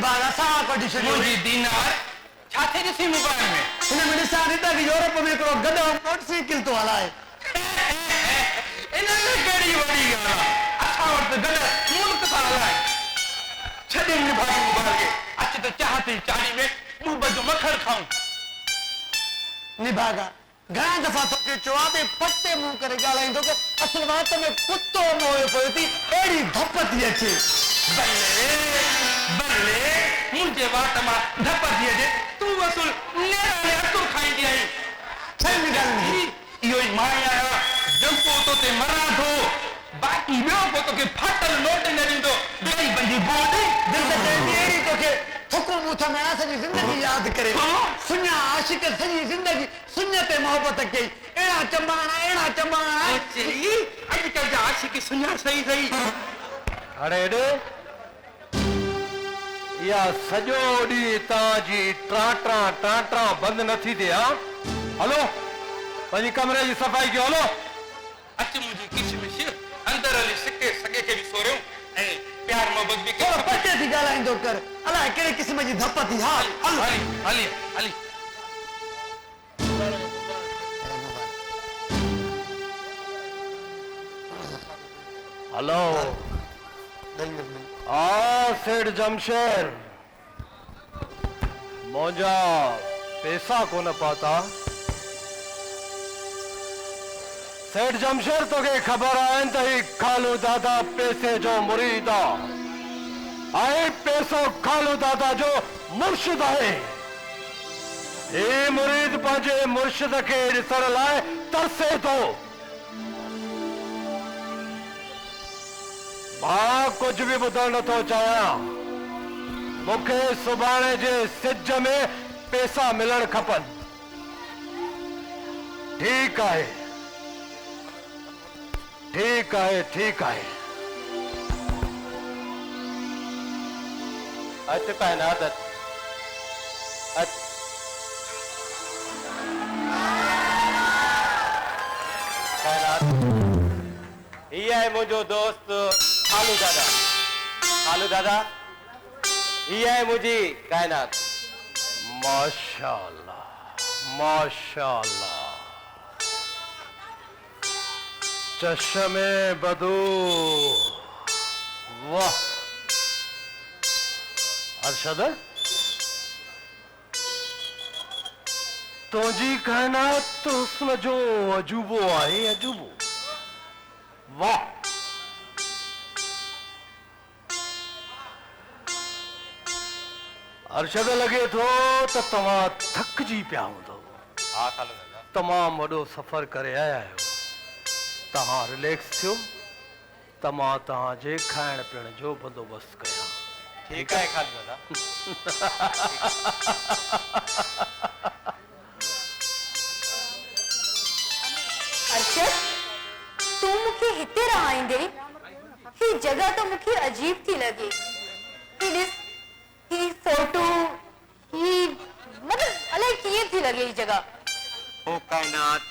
निभागा सा कढी छो मुझी दीनार छाथे ॾिसी मोबाइल में हिन में ॾिसां रीता की यूरोप में हिकिड़ो गधो मोटरसाइकिल तो हलाए इन में कहिड़ी वॾी ॻाल्हि आहे असां वटि गॾु मुल्क था हलाए छॾे निभाई मोबाइल खे अच त चाह थी चाड़ी में मुंहं जो मखण खाऊं निभागा घणा दफ़ा तोखे चयो आहे त पटे मुंहुं करे ॻाल्हाईंदो के असल बात में कुतो मोयो पियो थी अहिड़ी धप थी अचे बल्ले बल्ले मुंहिंजे वाट मां धप थी अचे तूं असुल नेरा असुर खाईंदी आहीं छा ॻाल्हि इहो ई मां आहियां जंपो तोते मरां थो बाक़ी ॿियो को तोखे फाटल नोट न ॾींदो ॾेई बंदी बोडी दिल त चवंदी अहिड़ी तोखे थुक मुथ में सॼी ज़िंदगी यादि करे सुञा आशिक सॼी ज़िंदगी सुञ ते मोहबत कई अहिड़ा चंबाणा चई अॼुकल्ह जा आशिक सुञा सही सही अरे ॾे या सॼो ॾींहुं तव्हांजी टांटा बंदि न थी थिए हा हलो पंहिंजी कमरे जी सफ़ाई कयो हलो अच मुंहिंजी किशमिश अंदर हली सिके सॻे खे बि सोरियो ऐं प्यार मोहबत बि थोरो पटे थी ॻाल्हाईंदो कर अलाए कहिड़े क़िस्म जी धप थी हा हल हली हलो सेठ जमशेर मुंहिंजा पैसा कोन पाता सेठ जमशेर तोखे ख़बर आहिनि त ही खालू दादा पैसे जो मुरीद आहे पैसो खालू दादा जो मुर्शिद आहे हे मुरीद पंहिंजे मुर्शिद खे ॾिसण लाइ तरसे थो मां कुछ भी ॿुधण नथो चाहियां मूंखे सुभाणे जे सिज में पैसा मिलण खपनि ठीक आहे अच कायनात अच कायनात ये है मुझो दोस्त खालू दादा ये है मुझी कायनात माशाअल्लाह चश्मे बदू वाह अरशद तुझी कायनात तो उसमें जो अजूबो आहे अजूबो वाह अरशद लगे थो त तव्हां थकजी पिया हूंदो हा खालू दादा तमामु वॾो सफ़र करे आया आहियो तव्हां रिलैक्स थियो त मां तव्हांजे खाइण पीअण जो बंदोबस्तु कयां ठीक आहे खालू दादा अर्शद तू मूंखे हिते रहाईंदे ही जगह तो मूंखे अजीब थी लगे ही फोटो ही मतलब अलाए कीअं थी लगे ही जगह ओ कायनात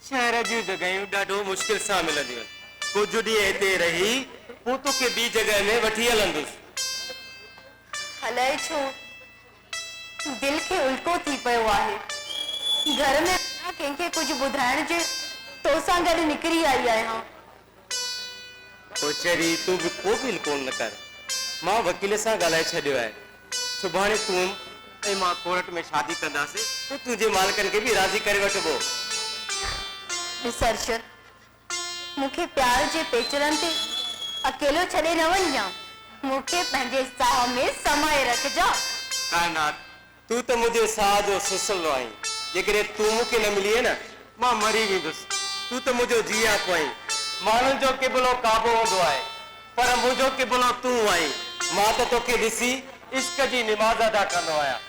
शहर जी जगहूं ॾाढो मुश्किल सां मिलंदियूं आहिनि कुझु ॾींहं हिते रही पोइ तोखे ॿी जगह में वठी हलंदुसि अलाए छो दिल खे उल्को थी पियो आहे घर में कंहिंखे कुझु ॿुधाइण जे तोसां गॾु निकिरी आई आहियां पोचरी तूं बि को बि कोन न कर मां वकील सां ॻाल्हाए छॾियो आहे सुभाणे तूं ऐं मां कोर्ट में शादी कंदासीं पोइ तुंहिंजे मालिकनि खे बि राज़ी करे वठिबो अर्शद मूंखे प्यार जे पेचरनि ते अकेलो छॾे न वञा मूंखे पंहिंजे साह में समाए रखजा कायनात तूं त मुंहिंजे साह जो सुसलो आहीं जेकॾहिं तूं मूंखे न मिली न मां मरी वेंदुसि तूं त मुंहिंजो जीआतो आहीं माण्हुनि जो क़िबलो काबो हूंदो आहे पर मुंहिंजो क़िबलो तूं आहीं मां त तोखे ॾिसी इश्क जी निमाज़ अदा कंदो आहियां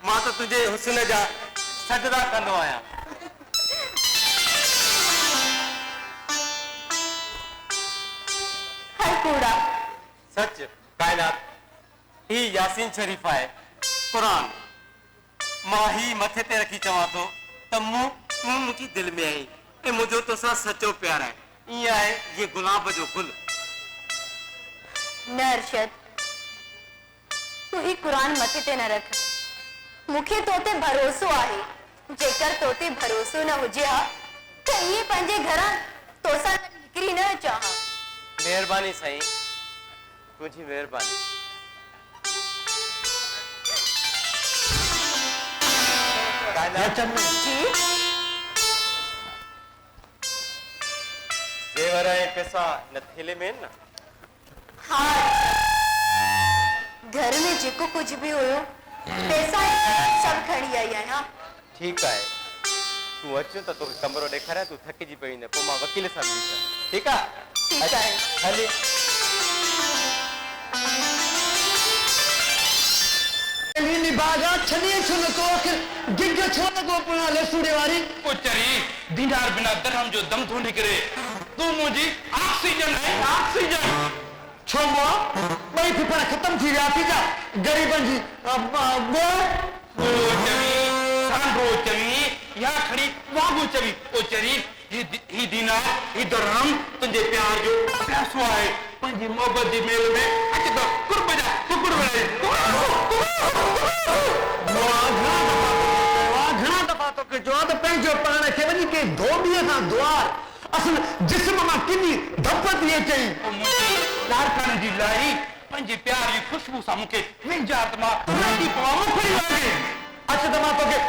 मां त तुंहिंजे हुस्न जा सजदा कंदो आहियां कूड़ा सच कायनात ही यासीन शरीफ है कुरान मां ही मथे ते रखी चवां तो त तू मुझी दिल में आई ए मुझो तो सा सच्चो प्यार है ये है ये गुलाब जो गुल न अर्शद तू तू ही क़ुरान मथे ते न रख। मूंखे तो ते भरोसो आहे। जेकर तो ते भरोसो न हुजे हा त इहे पंहिंजे घरां तोसां निकिरी न अचां हा। मेहरबानी साईं, तुझी मेहरबानी। जी जेवर ऐं पैसा न थेले में न? हाँ, घर में जेको कुछ भी हुयो पैसा सब खड़ी आई आहियां। ठीक है, तू अचो त तोखे कमरो ॾेखारियां, तू थकिजी पई न, पोइ मां वकील सां मिली। ठीक है? ठीक है। हले नी बाजा छलिए छुन तो गिग छो लगो पुना लेसुड़े वारी ओ चरी दीदार बिना दरहम जो दम थो निकरे। तू मुझी ऑक्सीजन है, ऑक्सीजन। छो मो भाई फिर खत्म थी गया थी जा गरीबन जी वो चवी सांडो चवी या खड़ी वागू चवी। ओ चरी ही दीनार ही दरहम तुझे प्यार जो पैसो है, पंजी मोहब्बत दी मेल में अच तो कुर्ब जा टुकड़ बने। घना दफा तो के जो पंहिंजो पाण खे वञी के धोबीअ सां द्वार असल जिस्म मां किनी धप थी अचई। लाड़काने जी लाई पंहिंजे प्यार जी खुशबू सां मूंखे विंजात मां नदी पवा मुखड़ी लागे। अच त मां तोखे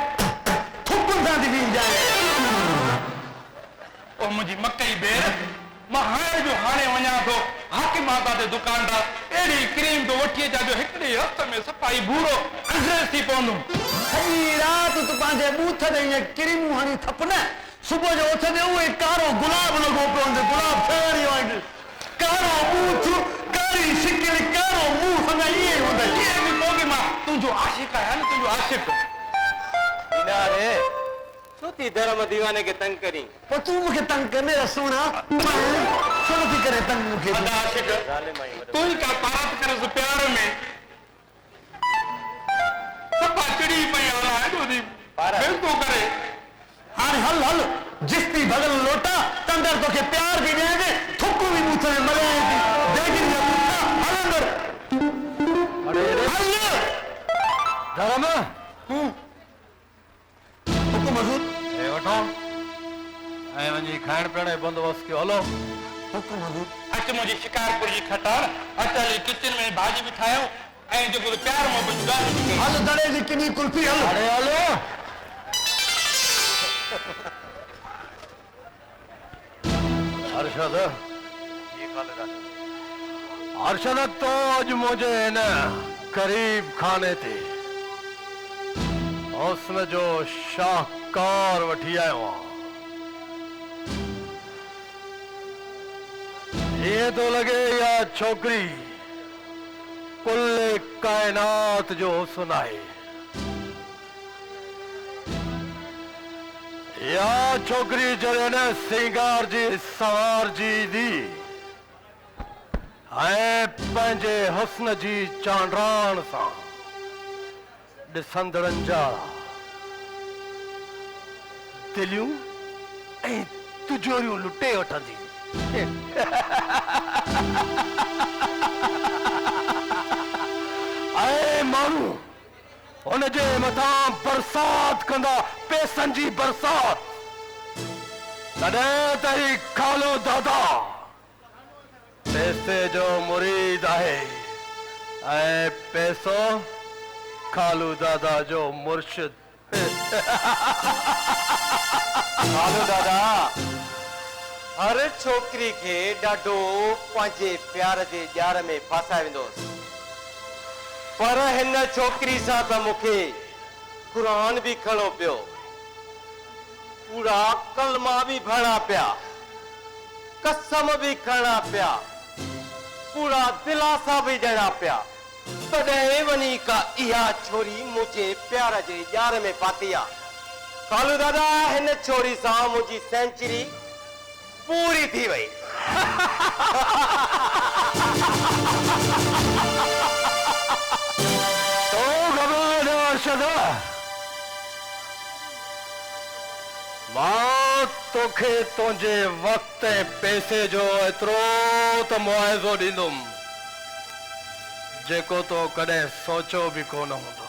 थुकुनि सां थी विंजाए। ओ मुंहिंजी मकई बेर मां हाणे जो हाणे वञा थो हाकिम माता ते दुकानदार अहिड़ी क्रीम तो वठी अचां जो हिकिड़े हथ में सफ़ाई बूढ़ो अंग्रेज थी पवंदुमि। सॼी राति तूं पंहिंजे बूथ ते ईअं क्रीमूं हणी थप न, सुबुह जो उथंदे उहे कारो गुलाब लॻो पियो हूंदो। गुलाब ठहियो आहे, कारो बूथ कारी शिकिल कारो मुंहुं संगा इहे ई हूंदा। ये भी मोगी मां तुंहिंजो आशिक आहियां न, तुंहिंजो आशिक। दीनारे छो थी धर्म दीवाने के तंग करी? पोइ तूं मूंखे तंग कर मेरा सोना, छो नथी करे तंग मूंखे? अदा आशिक तू ही का पारत करस प्यार में सब चिड़ी पई आला है तो दी बिल तो करे। हाणे हल हल जिस्ती भगल लोटा तंदर तोखे प्यार भी ॾियां थुक भी मूंखे मलाए थी देगी न पुछा हल अंदर। अरे हल धर्म हुकुम हज़ूर। ए वठो ऐं वञी खाइण पीअण जो बंदोबस्त कयो। हलो हुकुम हज़ूर। अच मुझे शिकारपुर जी खटाण अच हली किचन में भाजी भी ठायो ऐं जो प्यार मोहब्बत ॻाल्हि हल दड़े जी किनी कुल्फी हल। अरे हलो अरशद अरशद तो अज मुझे न करीब खाने थे हुस्न जो शाहकार वठी आयो आहियां। ये तो लगे या छोकरी कुल कायनात जो हुस्न है, या छोकरी जरे न सिंगार जी सवार जी दी ऐं पंहिंजे हुस्न जी चांड्राण सां ॾिसंदड़नि जा दिलियूं ऐं तिजोरियूं लुटे वठंदी। ऐं माण्हू हुनजे मथां बरसात कंदा पैसनि जी बरसात। तॾहिं त ही खालो दादा पैसे जो मुरीद आहे ऐं पैसो खालू दादा जो मुर्शिद। खालू दादा हर छोकरी के ॾाढो पंहिंजे प्यार जे ॼार में फासाए वेंदोसि, पर हिन छोकरी सां त मूंखे क़ुरान भी खणो पियो, पूरा कलमा भी भरणा पिया, कसम भी खणा पिया, पूरा दिलासा भी ॾियणा पिया, तॾहिं वञी का इहा छोरी मुंहिंजे प्यार जे ॼार में फाती आहे। कालू दादा हिन छोरी सां मुंहिंजी सेंचुरी पूरी थी वई। तो घबराए न अरशद, मां तोखे तुंहिंजे वक्त ऐं पैसे जो एतिरो त मुआवज़ो ॾींदुमि जेको तो कॾहिं सोचो भी कोन हूंदो।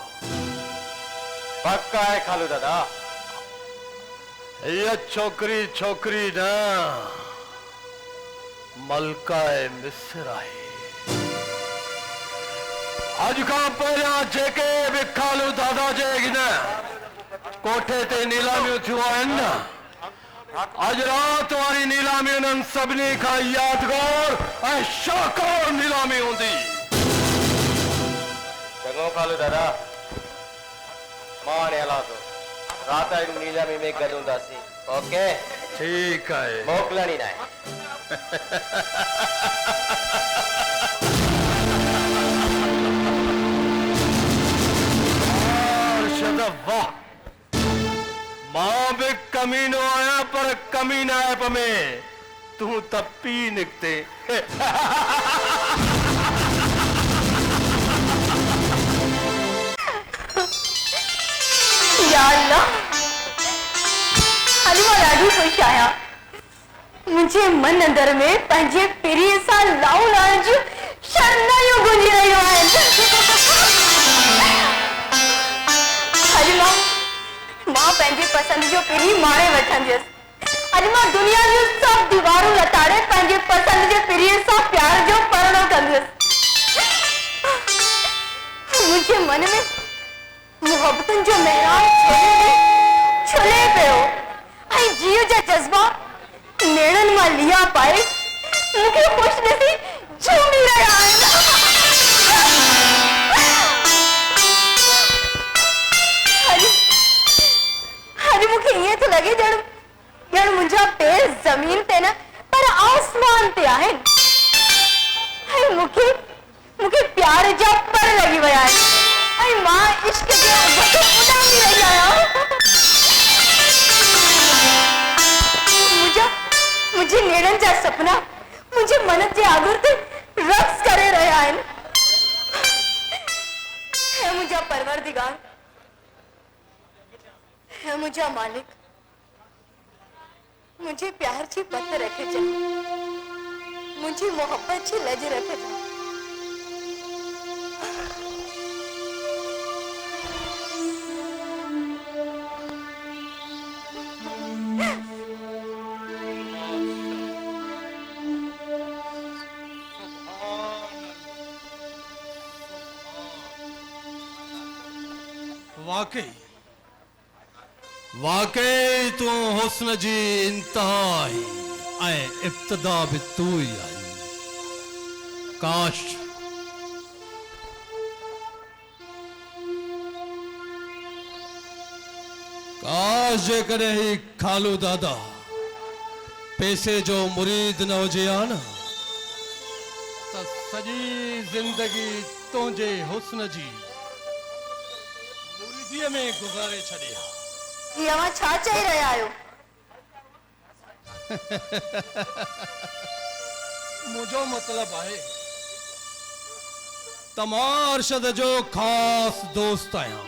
पक्का है खालू दादा। ये छोकरी छोकरी न मलकाए मिस्र आहे। अज खां पहिरियां जेके भी खालू दादा जे न कोठे ते नीलामियूं थियूं आहिनि न, अज रात वारी नीलामी उन्हनि सभिनी खां यादगार ऐं शाहकार नीलामी हूंदी। चङो खालू दादा, मां हाणे हलां थो। रात जी नीलामी में गॾु हूंदासीं। ओके ठीक है। मोकिलणी न आहे। अर्शद वाह, मां भी कमीनो आया पर कमीना ऐप में तू त पी निकते। या अल्लाह, हाली मां ॾाढी ख़ुशि आहियां। मुंहिंजे मन अंदर में पंहिंजे पीरीअ सां लाऊ लाइण जूं शरनायूं गूंजी रहियूं आहिनि। हाली मां पंहिंजी पसंदि जो पीरी माणे वठंदसि। अॼु मां दुनिया जूं सभु दीवारूं लताड़े पंहिंजे पसंदि जे पीरीअ सां प्यार जो परणो कंदसि। मुंहिंजे मन में मोहब्बतुनि जो महराब छुले पियो ऐं जीअ जा जज़्बा नेड़नि मां लिया पाए मूंखे ख़ुशनसीब झूमी रहिया आहिनि। अॼु मूंखे ईअं थो लॻे ॼण मुंहिंजा पेर ज़मीन ते न पर आसमान ते आहिनि ऐं मूंखे प्यार जा पर लॻी विया आहिनि ऐं मां इश्क जे उॾामी रही आहियां। मुंहिंजे नेड़नि जा सपना मुंहिंजे मन जे आॻुर ते रक़्स करे रहिया आहिनि। हे मुंहिंजा परवरदिगार, हे मुंहिंजा मालिक, मुंहिंजे प्यार जी पत रखिजांइ, मुंहिंजी मोहब्बत जी लज रखिजांइ। वाकई तू हुस्न जी इंतहा ऐं इब्तिदा भी तू ही आई। काश जेकॾहिं ही खालू दादा पैसे जो मुरीद न हुजे हा न त सॼी जिंदगी तुंहिंजे हुस्न जी मुरीदीअ में गुज़ारे छॾे हा। तव्हां छा चई रहिया आहियो? मुझो मतलब है तमा अरशद जो खास दोस्त आया।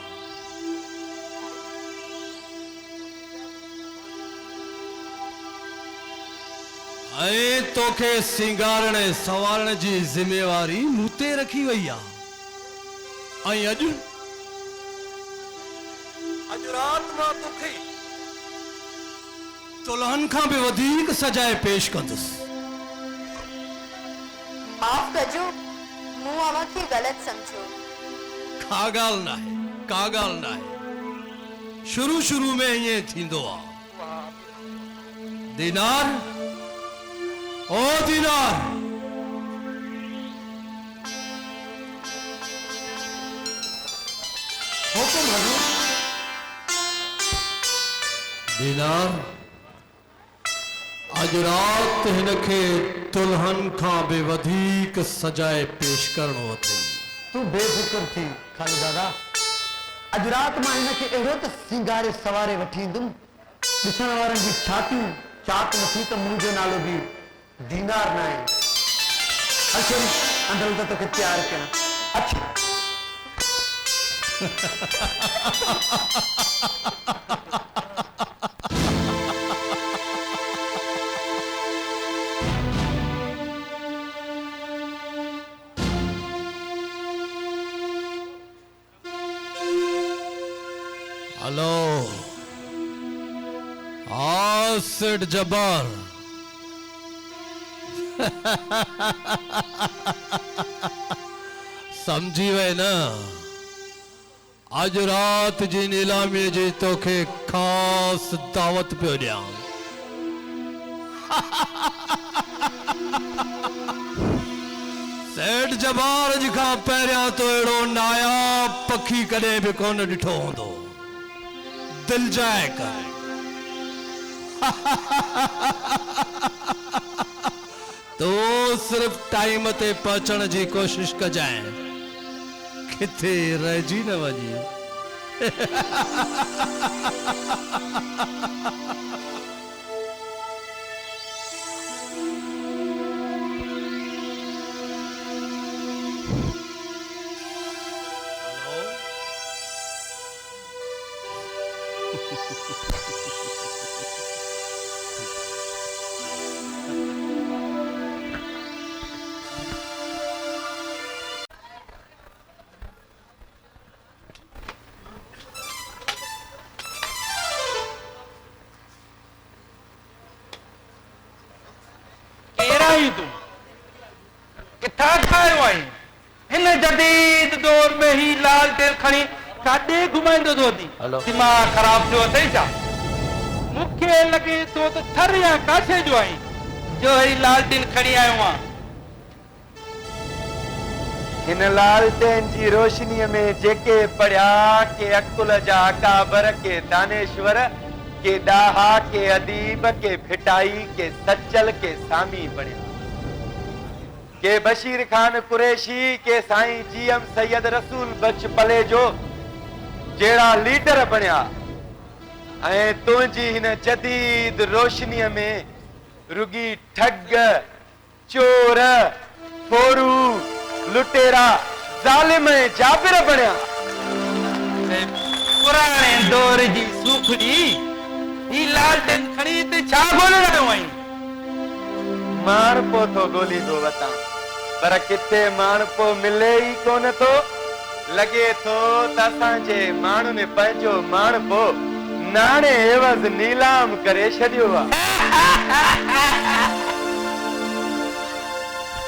तोखे सिंगारण सवारण जी जिम्मेवारी मूते रखी वही आ। अज रात मां तोखे दुल्हन खां भी वधीक सजाए पेश कंदुसि। माफ कजो, मूं अवांखे गलत समझो। का ॻाल्हि न आहे। शुरू में ये थींदो आ। दीनार, ओ दीनार, हुकुम हजूर। दीनार, अज रात हिनखे दुल्हन खां भी वधीक सजाए पेश करणो अथई। तू बेफिक्र थी खालू दादा। अज रात मां हिनखे अहिड़ो त सिंगारे सवारे वठी ईंदुमि, ॾिसण वारनि जी छातियूं चाक नथी त मुंहिंजो नालो भी दीनार न आहे। अच्छा अंदर तो तोखे तैयार कयां। अच्छा हेलो, हाँ सेठ जब्बार। समझी वे ना, आज रात जी नीलामी जी तोखे खास दावत पियो ॾियां। सेठ जब्बार जी खां पहिरियां तो अहिड़ो नायाब पखी कॾहिं बि कोन ॾिठो हूंदो। दिल जाए कर। तो सिर्फ टाइम ते पहुंचण जी कोशिश कजांइ, किथे रहिजी न वञी। तू किथा खायो आई? हिन जदीद दौर में ही लालटेन खणी काॾे घुमाईंदो थो अथई? दिमाग़ ख़राब थियो अथई छा? मूंखे लॻे थो त थर या काछे जो आई जो ही लालटेन खणी आयो आहियां। हिन लालटेन जी रोशनीअ में जेके पढ़िया के अकुल जा अकाबर के दानेश्वर के डाहा के अदीब के भिटाई के सच्चल के सामी बणिया, के बशीर खान कुरैशी के साईं जीएम सैयद रसूल बच पले जो जेड़ा लीडर बणिया। ऐं तुंहिंजी हिन जदीद रोशनीअ में रुगी ठग, चोर, फोरू, लुटेरा, ज़ालिम ऐं जाबिर बणिया। पुराणे दौर जी सूखड़ी ही लालटेन खणी ते छा ॻोल्हण आयो आहीं? माणपो तो ॻोल्हींदो वतां, पर किथे माणपो मिले ई कोन थो। लॻे थो त असांजे माण्हुनि पंहिंजो माणपो नाणे एवज़ नीलाम करे छॾियो आहे।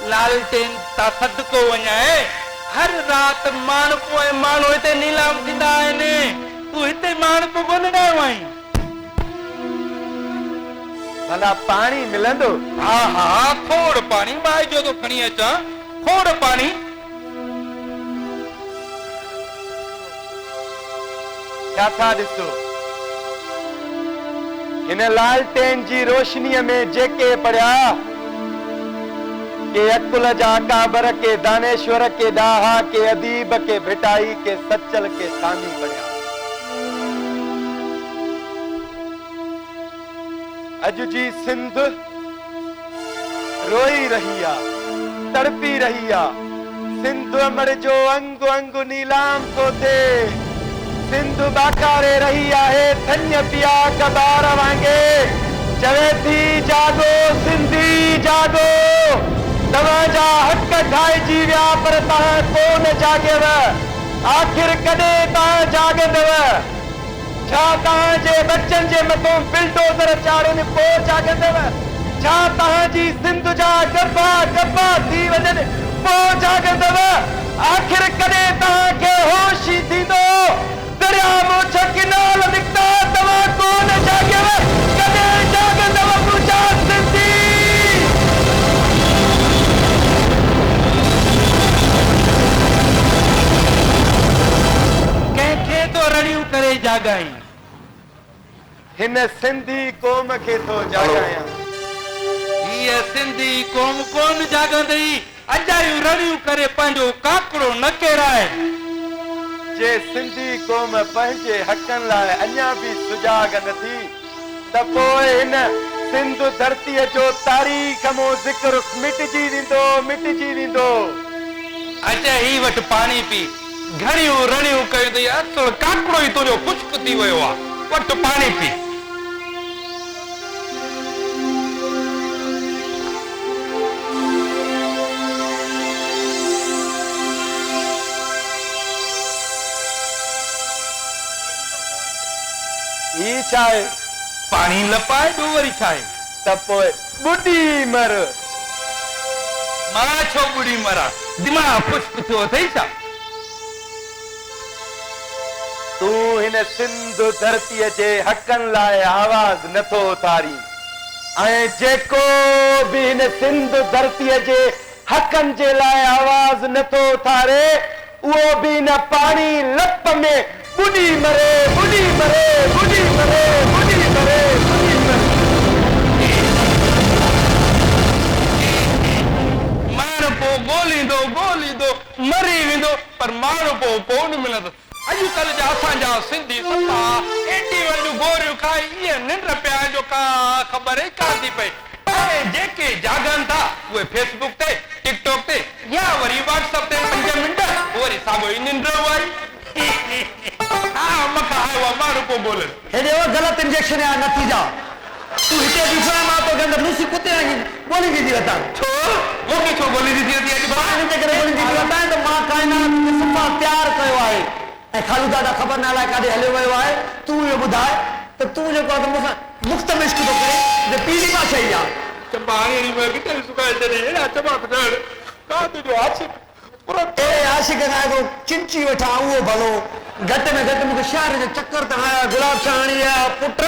लालटेन ता सदको वञाए, हर रात माणपो ऐं माण्हू हिते नीलाम थींदा आहिनि। तूं हिते माणपो ॻोल्हण आयो आहीं? भला पाणी मिलंदो? हा हा, खोड़ पाणी माए जो तो खणी अचां। खोड़ पाणी। छा था ॾिसो? हिन लालटेन जी रोशनीअ में जेके पढ़िया के अकुल जा अकाबर के दानेश्वर के डाहा के अदीब के भिटाई के सच्चल के सामी बणिया। अॼु जी सिंध रोई रही आ, तड़पी रही आ। सिंध अमर जो अंग अंग नीलाम को थे। सिंध बाकारे रही आहे, धन्य पिया कबार वांगे। चवे थी जागो सिंधी जागो, तव्हांजा हक़ ठाहिजी विया पर तव्हां कोन जाॻियव। आख़िर कॾहिं तव्हां जाॻंदव? छा तव्हांजे बच्चनि जे मथां बिल्डोज़र चाढ़नि पोइ जाॻंदव? छा तव्हांजी सिंध जा गब्बा गब्बा थी वञनि पोइ जाॻंदव? आख़िर कॾहिं तव्हांखे होश ई थींदो? दरिया मोछ किनाल निकिता तव्हां कोन जाॻियव। कॾहिं जाॻंदव मुंहिंजा सिंधी? कंहिंखे तो रड़ियूं करे जाॻाई? हिन सिंधी क़ौम खे थो जाॻायां। हीअ सिंधी क़ौम कोन जाॻंदी। अजायूं रड़ियूं करे पंहिंजो काकड़ो न केराए। जे सिंधी क़ौम पंहिंजे हक़नि लाइ अञा बि सुजाॻ नथी त पोइ हिन सिंध धरतीअ जो तारीख़ मां ज़िक्र मिटिजी वेंदो। अचे ही वटि पाणी पी। घणियूं रड़ियूं कयूं अथई, असुल काकड़ो ई तुंहिंजो खुश्क थी वियो आहे। वटि पाणी पी। ही छा आहे? पाणी न पाए ॿियो वरी छा आहे? त पोइ ॿुॾी मर। मां छो ॿुड़ी मरां? दिमाग़ पुष्प थियो अथई छा? तूं हिन सिंध धरतीअ जे हक़नि लाइ आवाज़ नथो उथारी ऐं जेको बि हिन सिंध धरतीअ जे हक़नि जे लाइ आवाज़ नथो उथारे उहो बि न पाणी लप में ॿुॾी मरे, ॿुॾी मरे, ॿुॾी मरे, ॿुॾी मरे, ॿुॾी मरे। माण्हू पोइ ॻोल्हींदो ॻोल्हींदो मरी वेंदो पर माण्हू पोइ न मिलंदो। अॼुकल्ह जा असांजा सिंधी सता एॾी वॾियूं गोरियूं खाई ईअं निंड पिया जो का ख़बर ई कान थी पए। ऐं जेके जागनि था उहे फेसबुक ते टिकटॉक ते या वरी व्हाट्सएप ते 5 मिंट वरी साॻियो ई निंड वारी। हा मखा आयो आहे माण्हू पोइ ॻोल्हनि। हेॾे वो ग़लति इंजेक्शन जा नतीजा तूं हिते बीठो आहे मां तोखे अंदरि लूसी कुते वांगी ॻोल्हींदी थी वठां। छो मूंखे छो ॻोल्हींदी थी अची मां हिन करे ॻोल्हींदी थी वठां त मां काइनात खे सफ़ा तयारु कयो आहे ऐं खालू दादा ख़बर न आहे काॾे हलियो वियो आहे। तूं इहो ॿुधाए त तूं जेको आहे मूंसां मुख़्तम इश्क थो करे जे पीली बादशाही आहे। चंबा हाणे मैं किथे सुकाए छॾे हेॾा चंबा ॿुधाइण का तुंहिंजो आशिक़ पूरो ए आशिक़ खां हिकिड़ो चिंची वठां उहो भलो घटि में घटि मूंखे शहर जो चकर त हणाया गुलाब शाहणी आहे पुट।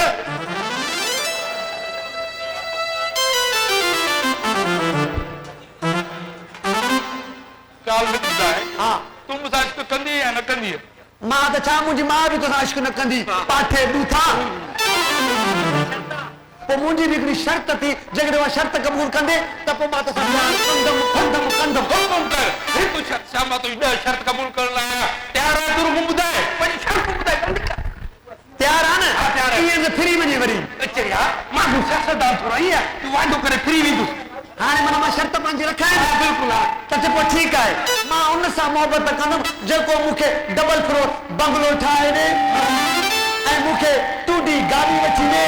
ॻाल्हि में ॿुधाए हा तूं मूंसां इश्क कंदी या न कंदी? मां त छा मुंहिंजी माउ बि तोसां इश्क न कंदी पाठे ॾूथा। पोइ मुंहिंजी बि हिकिड़ी शर्त थी जेकॾहिं उहा शर्त क़बूल कंदे त पोइ मां तोसां कंदमि कंदमि कंदमि। हुकुम कर हिकु शर्त छा मां तुंहिंजी 10 शर्त क़बूल करण लाइ आहियां। तयारु आहे? तूं मूंखे ॿुधाए पंहिंजी शर्त ॿुधाए जल्दी कर। तयारु आहे हा, तयारु आहे। न ईअं त फ्री वञे वरी अचे यार मां तूं सियासतदान थोरा ई आहे तूं वाइदो करे फ्री वेंदुसि। हाणे माना मां शर्त पंहिंजी रखां बिल्कुलु आहे त चए पोइ ठीकु आहे मां उन सां मोहबत कंदुमि जेको मूंखे डबल फ्लोर बंगलो ठाहे ॾे ऐं मूंखे 2D गाॾी वठी ॾे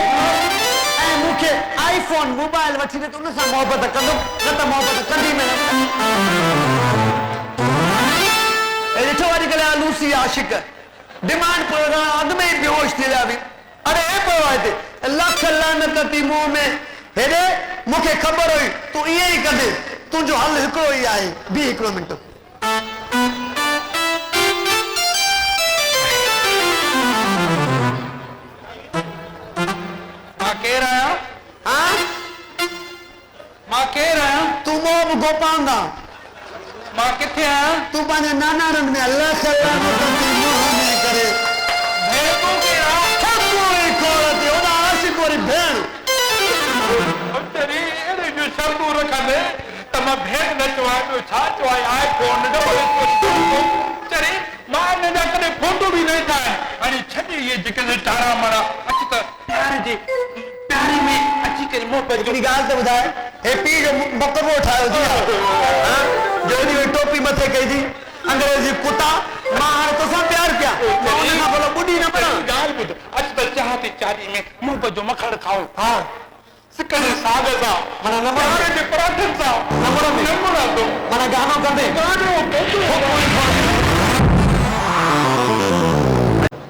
ऐं मूंखे आईफोन मोबाइल वठी ॾे त उन सां मोहबत कंदुमि न त मोहबत कंदी में न। ॾिठो अॼुकल्ह लूसी आशिक़ डिमांड पियो अॻु में ई बेहोश थी विया बि अरे हे पियो आहे हिते लख लानत थी मुंहुं में। हेॾे मूंखे ख़बर हुई तूं ईअं ई कंदे तुंहिंजो हल हिकिड़ो ई आहे बीह हिकिड़ो मिंट। मां केरु आहियां? हा मां केरु आहियां? तूं मोह गोपांगा मां किथे आहियां? तूं पंहिंजे नानाणनि में लख लानत थी मुंहुं में करे भेण तूं केरु आहे? कोई खोड़ थी ओॾा आशिक़ वरी भेण तेरी अहिड़ी जो शर्तूं रखंदे त मां भेण न चवां ॿियो छा चवां? आईफोन डबल चरे मां हिन जा कॾहिं फोटो बि न ठाहे हाणे छॾे इहे जेके टारा मारा अच त प्यारे में अची करे मोहबत हिकिड़ी ॻाल्हि त ॿुधाए हे पीउ जो बकरो ठाहियो थी जो हुन टोपी मथे कई थी अंग्रेजी कुता मां हाणे तोसां प्यार कयां मां हुन खां भलो ॿुधी न पढ़ां। ॻाल्हि ॿुध अच त चाह थी चारी में मोहबत जो मखण खाओ हा सिकल साग सां माना न पराठे जे पराठनि सां न मुरादो माना गानो कंदे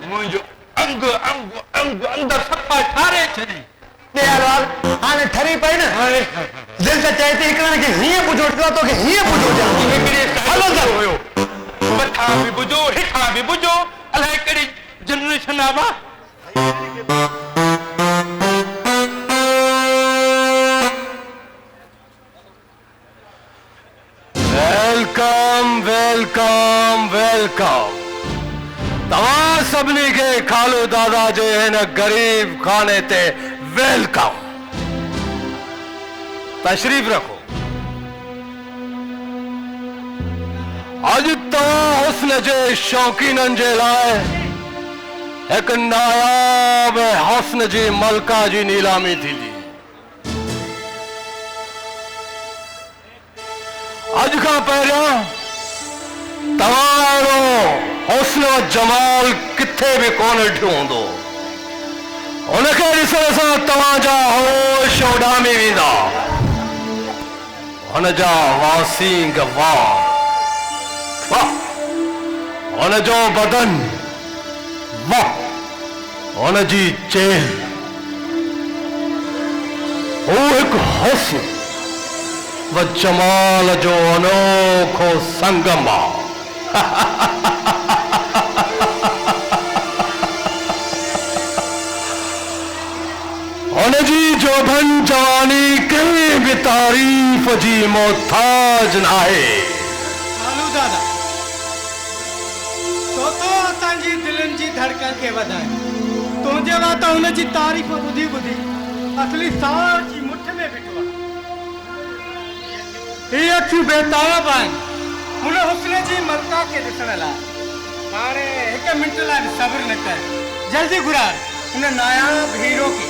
मुंहिंजो अंग अंग अंग अंदरि सफ़ा ठारे छॾी। हाणे ठरी पई न दिलि त चए थी हिकिड़े खे हीअं पुछो तोखे हीअं पुछो हलो हुयो मथां बि ॿुधो हेठां बि ॿुधो अलाए कहिड़ी जनरेशन आहे बा। वेलकम वेलकम वेलकम तव्हां सभिनी खे खालू दादा जे हिन ग़रीब खाने ते वेलकम। तशरीफ़ रखो। अॼु तव्हां हुस्न जे शौक़ीननि जे लाइ हिकु नायाब हुस्न जी मलका जी नीलामी थींदी। अॼु खां पहिरियों तव्हां अहिड़ो हुस्न जमाल किथे बि कोन ॾिठो हूंदो। हुनखे ॾिसण सां तव्हांजा होश उॾामी वेंदा। हुनजा वासींग वाह वाह, हुनजो बदन वाह हुन जी चेल वो एक हुस्न व जमाल जो अनोखो संगम आहे। हुनजी जोधन जवानी कंहिं बि तारीफ़ जी मोहताज न आहे। कालू दादा तो असांजी दिलनि जी धड़कन खे वधाए तुंहिंजे वात हुनजी तारीफ़ ॿुधी ॿुधी असली साह जी मुठ में बीठो आहे। हीअ अखियूं बेताब आहिनि हुन हुस्न जी मलका खे ॾिसण लाइ। हाणे हिकु मिंट लाइ सब्र न कर, जल्दी घुराए हुन नायाब हीरो खे।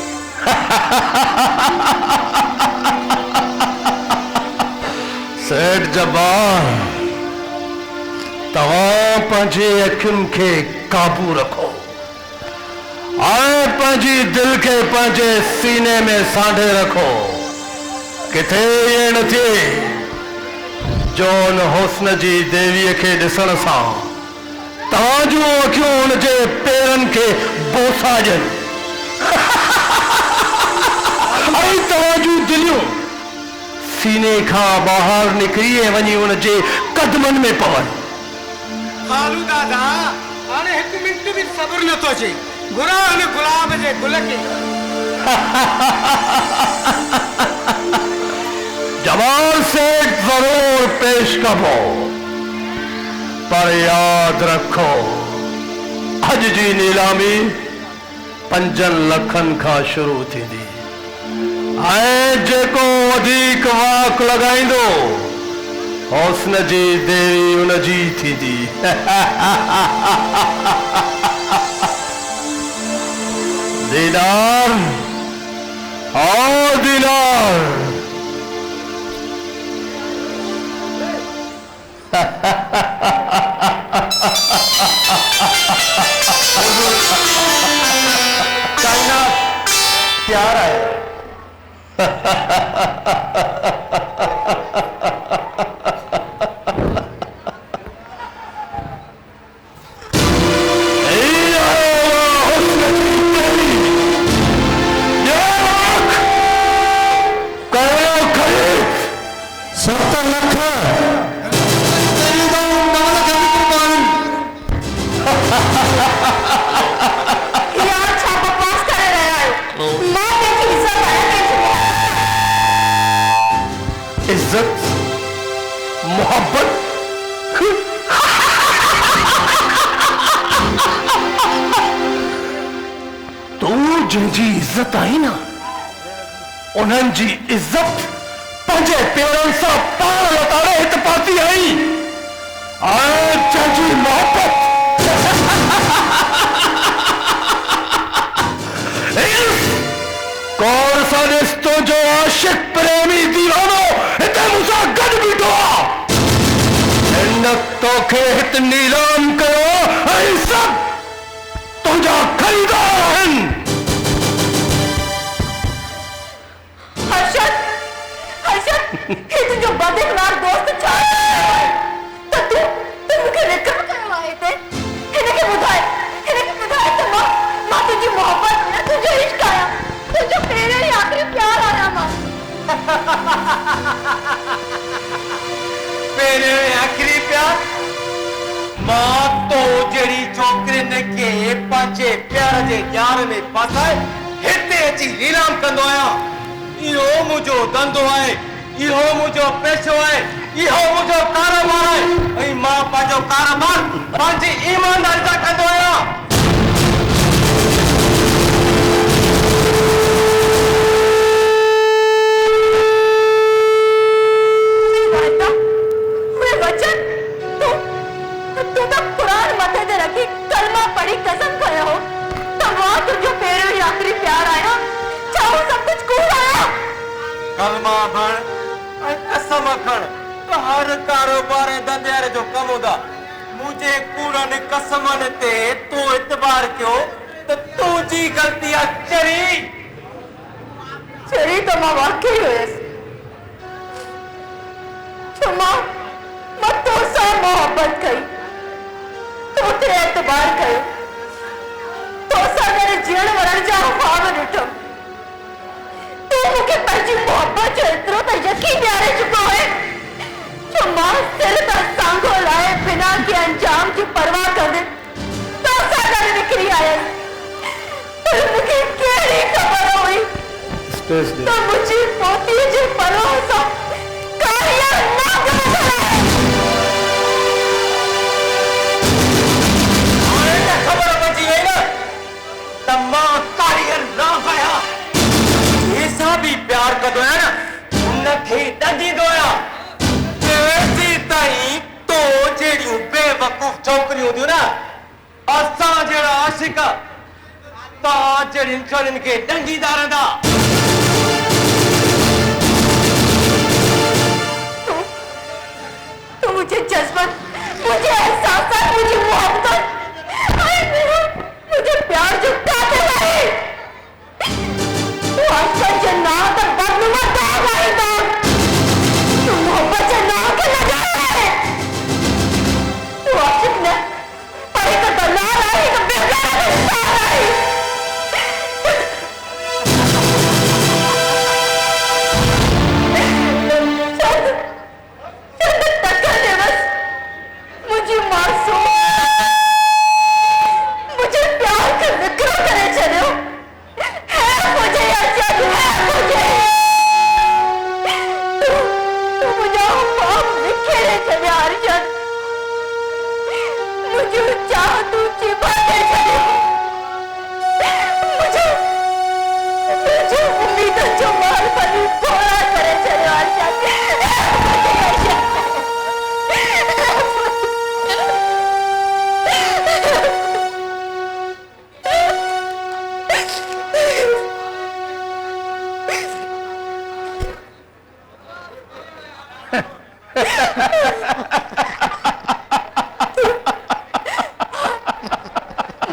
सेठ जब्बार, तव्हां पंहिंजी अखियुनि खे काबू रखो ऐं पंहिंजी दिलि खे पंहिंजे सीने में सांढे रखो। किथे इएं न थिए जो हुन हुस्न जी देवीअ खे ॾिसण सां तव्हां जूं अखियूं हुनजे पेरनि खे बोसाजनि ऐं तव्हां जूं दिलियूं सीने खां ॿाहिरि निकिरी ऐं वञी हुनजे कदमनि में पवनि। कालू दादा हाणे हिकु मिंट बि सब्र नथो अचे, घुरा हुन गुलाब जे गुल खे। जमाल सेठ जरूर पेश कबो, पर याद रखो अज जी नीलामी 5 लखनि खां शुरू थींदी ऐं जेको वधीक वाक लॻाईंदो हुस्न जी देवी उनजी थींदी। दीदार ओ दीदार, प्यार है। इज्जत मोहब्बत तू जिनजी इज्जत आई ना उन्हनि जी इज्जत पंहिंजे पेरनि सां पाण लताड़े हिते पाती आई ऐं जंहिंजी मोहब्बत कौन सा रिश्तो जो आशिक प्रेमी दीवानो हिते मूंसां गॾु बीठो आहे। हिन तोखे हिते नीलाम कयो ऐं सभु तुंहिंजा ख़रीदार आहिनि। हर्षद, हर्षद, हे तुंहिंजो बदकिरदार दोस्त छा त तूं मूंखे रिकम कयो आहे हिते। हिनखे ॿुधाए त मां तुंहिंजी मोहबत में तुंहिंजो इश्क आहियां, तुंहिंजो पहिरियों ई आख़िरी प्यार आहियां मां। पहिरियों ऐं आख़िरी प्यार? मां तो जहिड़ी छोकिरियुनि खे पंहिंजे प्यार जे ॼार में फासाए हिते अची नीलाम कंदो आहियां। इहो मुंहिंजो धंधो आहे, इहो मुंहिंजो पेशो आहे, इहो मुंहिंजो कारोबार आहे ऐं मां पंहिंजो कारोबार पंहिंजी ईमानदारी सां कंदो आहियां। कसम खयो हो तो मां तुझो पहिरियों ई आख़िरी प्यार आया, चाहो सब कुछ कूड़ आया। कलमा खण ऐं कसम खण त हर कारोबार ऐं धंधे जो कम हूंदा। मुंहिंजे कूड़नि कसमनि ते तूं इतबार कयो त तुंहिंजी ग़लती आहे। चरी तो मां वाकई हुयसि, तो मां तोसां मोहब्बत कई, तो ते एतबार कयो, तोसां मेरे जीवन रह चुको है जो मां सिर का सांगो लाए बिना के अंजाम की परवाह कर दे तो सादा निकली आया पर मुझे केड़ी खबर हुई तो मुझे पोती जे भरोसा कार्य ना करे आने खबर बची है ना तम्मा कारीगर ना पाया ऐसा भी प्यार कदो है ना उनखे दगी दोया जेसी ताई तो जेड़ियों बेवकूफ छोकरियों दियो ना असा जेड़ा आशिक ता जेड़िन करिन के डंगीदार दा तो मुझे जज्बात मुझे एहसास मुझे मोहब्बत मुझे प्यार जो काटे रहे तू आजकल जन्नत बदनुमा दाग आई दाग तू मोहब्बत जन्नत के लगा है तू आशिक ने पर एक दलाल आई एक बेगार इंसान आई मुझे मासूम मुझे प्यार का जिक्र करे चलो है मुझे अजब है मुझे तू मुझे पाप बिखेरे चले अर्जन मुझे चाह तू चिबाते चले मुझे मुझे उम्मीद जो मार बनी थोड़ा करे चले अर्जन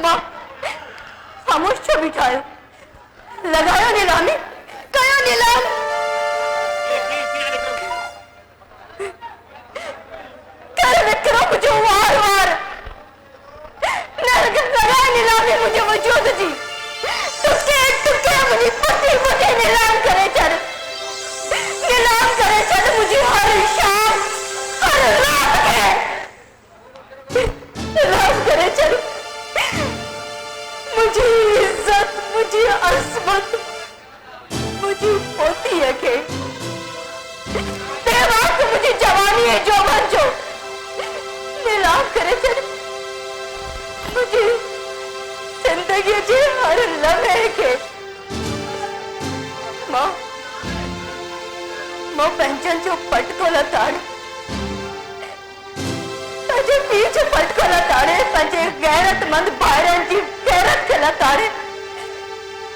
माँ खामोश छो बिठायो लगायो नीलामी कयो नीलाम कर विक्रम मुझे वार वार लगायो नीलामी मुझे वजूद जी तुके तुके मुझे पति मुझे नीलाम करे चल मुझे हर शाम हर रात नीलाम करे चल मुझे इज्जत मुझे असमत मुझे पोती है के वक्त मुझे जवानी है जो बन जो नीलाम करे चल मुझे जिंदगी जी हर लम्हे के माँ मां पंचन जो पटको लताड़े पंजे पीछे पटको लताड़े पंजे गैरतमंद भाईरन जी गैरत के लताड़े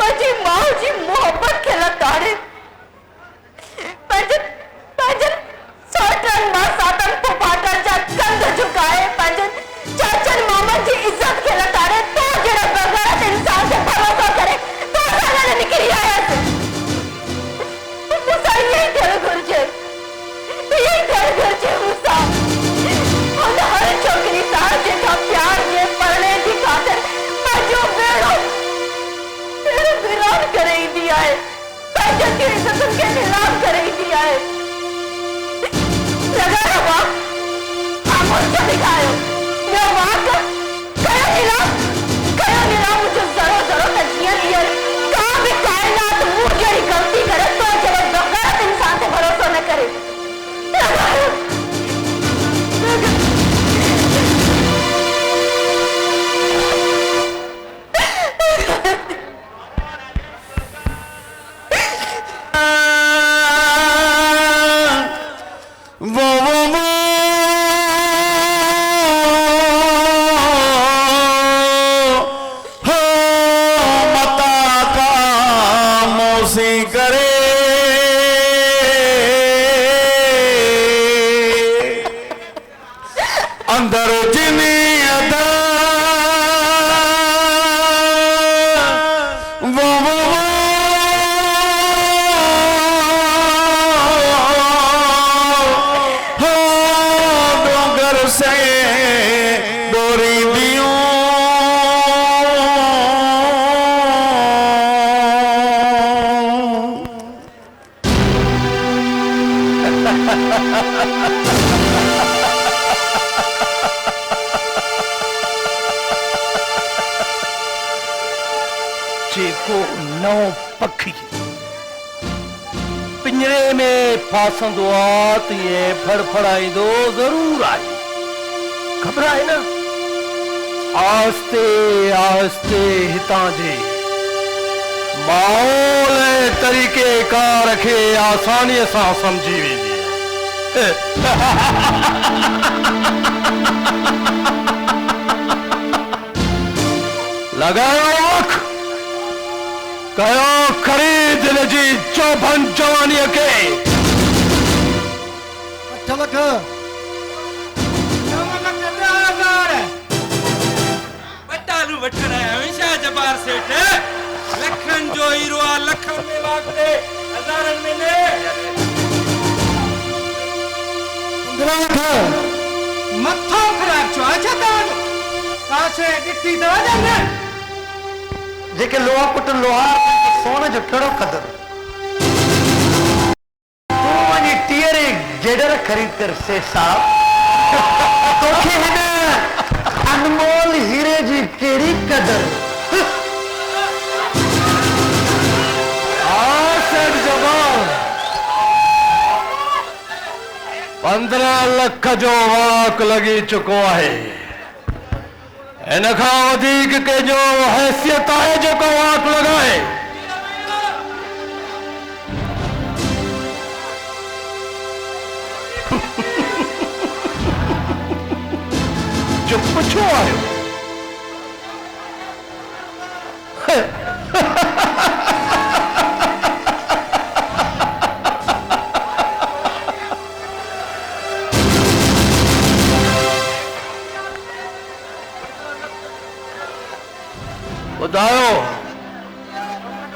पंजे मां जी मोहब्बत के लताड़े पंजे पंजे सोटन मां सातन को पाटन जा कंध झुकाए पंजे चाचन मामा जी इज्जत के लताड़े तो जरा बगैरत इंसान से भरोसा करे तो सारा निकली आया यही तेरे घर छे मुसा हम हर छोकरी सार जेका प्यार जे पढ़ने की खातिर जो बेड़ो तेरे विरान करे ही दिया है पैसे की इज्जत के नीलाम करे ही दिया है लगा रहा खामोश क्यों दिखायो मैं वहां का कयो नीलाम मुझे जरो जरो तजिया दिया कहाँ भी कायनात मुझे जड़ी गलती करे तो जब बगैर इंसान से भरोसा न करे अंदर जिनी अदा डोंगर से डोरी दियो नौ पखी पिंजरे में फासंदो आ त ये फड़फड़ाईंदो जरूर आहे। घबराए न, आस्ते आस्ते हितां जे माहौल ऐं तरीक़ेकार खे आसानीअ सां समझी वेंदी। लगायो आँख, कयो ख़रीद हिन जी चौभन जवानीअ खे। 8 लख 9,10,000 बटालू वठण हमेशा जबार सेठ लखन जो हीरो आ, लखन में वागड़े हज़ारन में ने। 15 लख मथो ख़राब छो अच्छा तव्हांजो काशे ॾिठी त वञनि जेके लोहा पुट लोहार सोने जो कहिड़ो क़दर। तूं वञी टीहरे गेडर ख़रीद कर से साहब, तोखे हिन अनमोल हीरे जी कहिड़ी क़दर। सेठ जमाल 15 लख जो वाक लगी चुको है। इन खां वधीक कंहिंजो हैसियत आहे जेको वाक लॻाए। चुप छो आहियो? ॿुधायो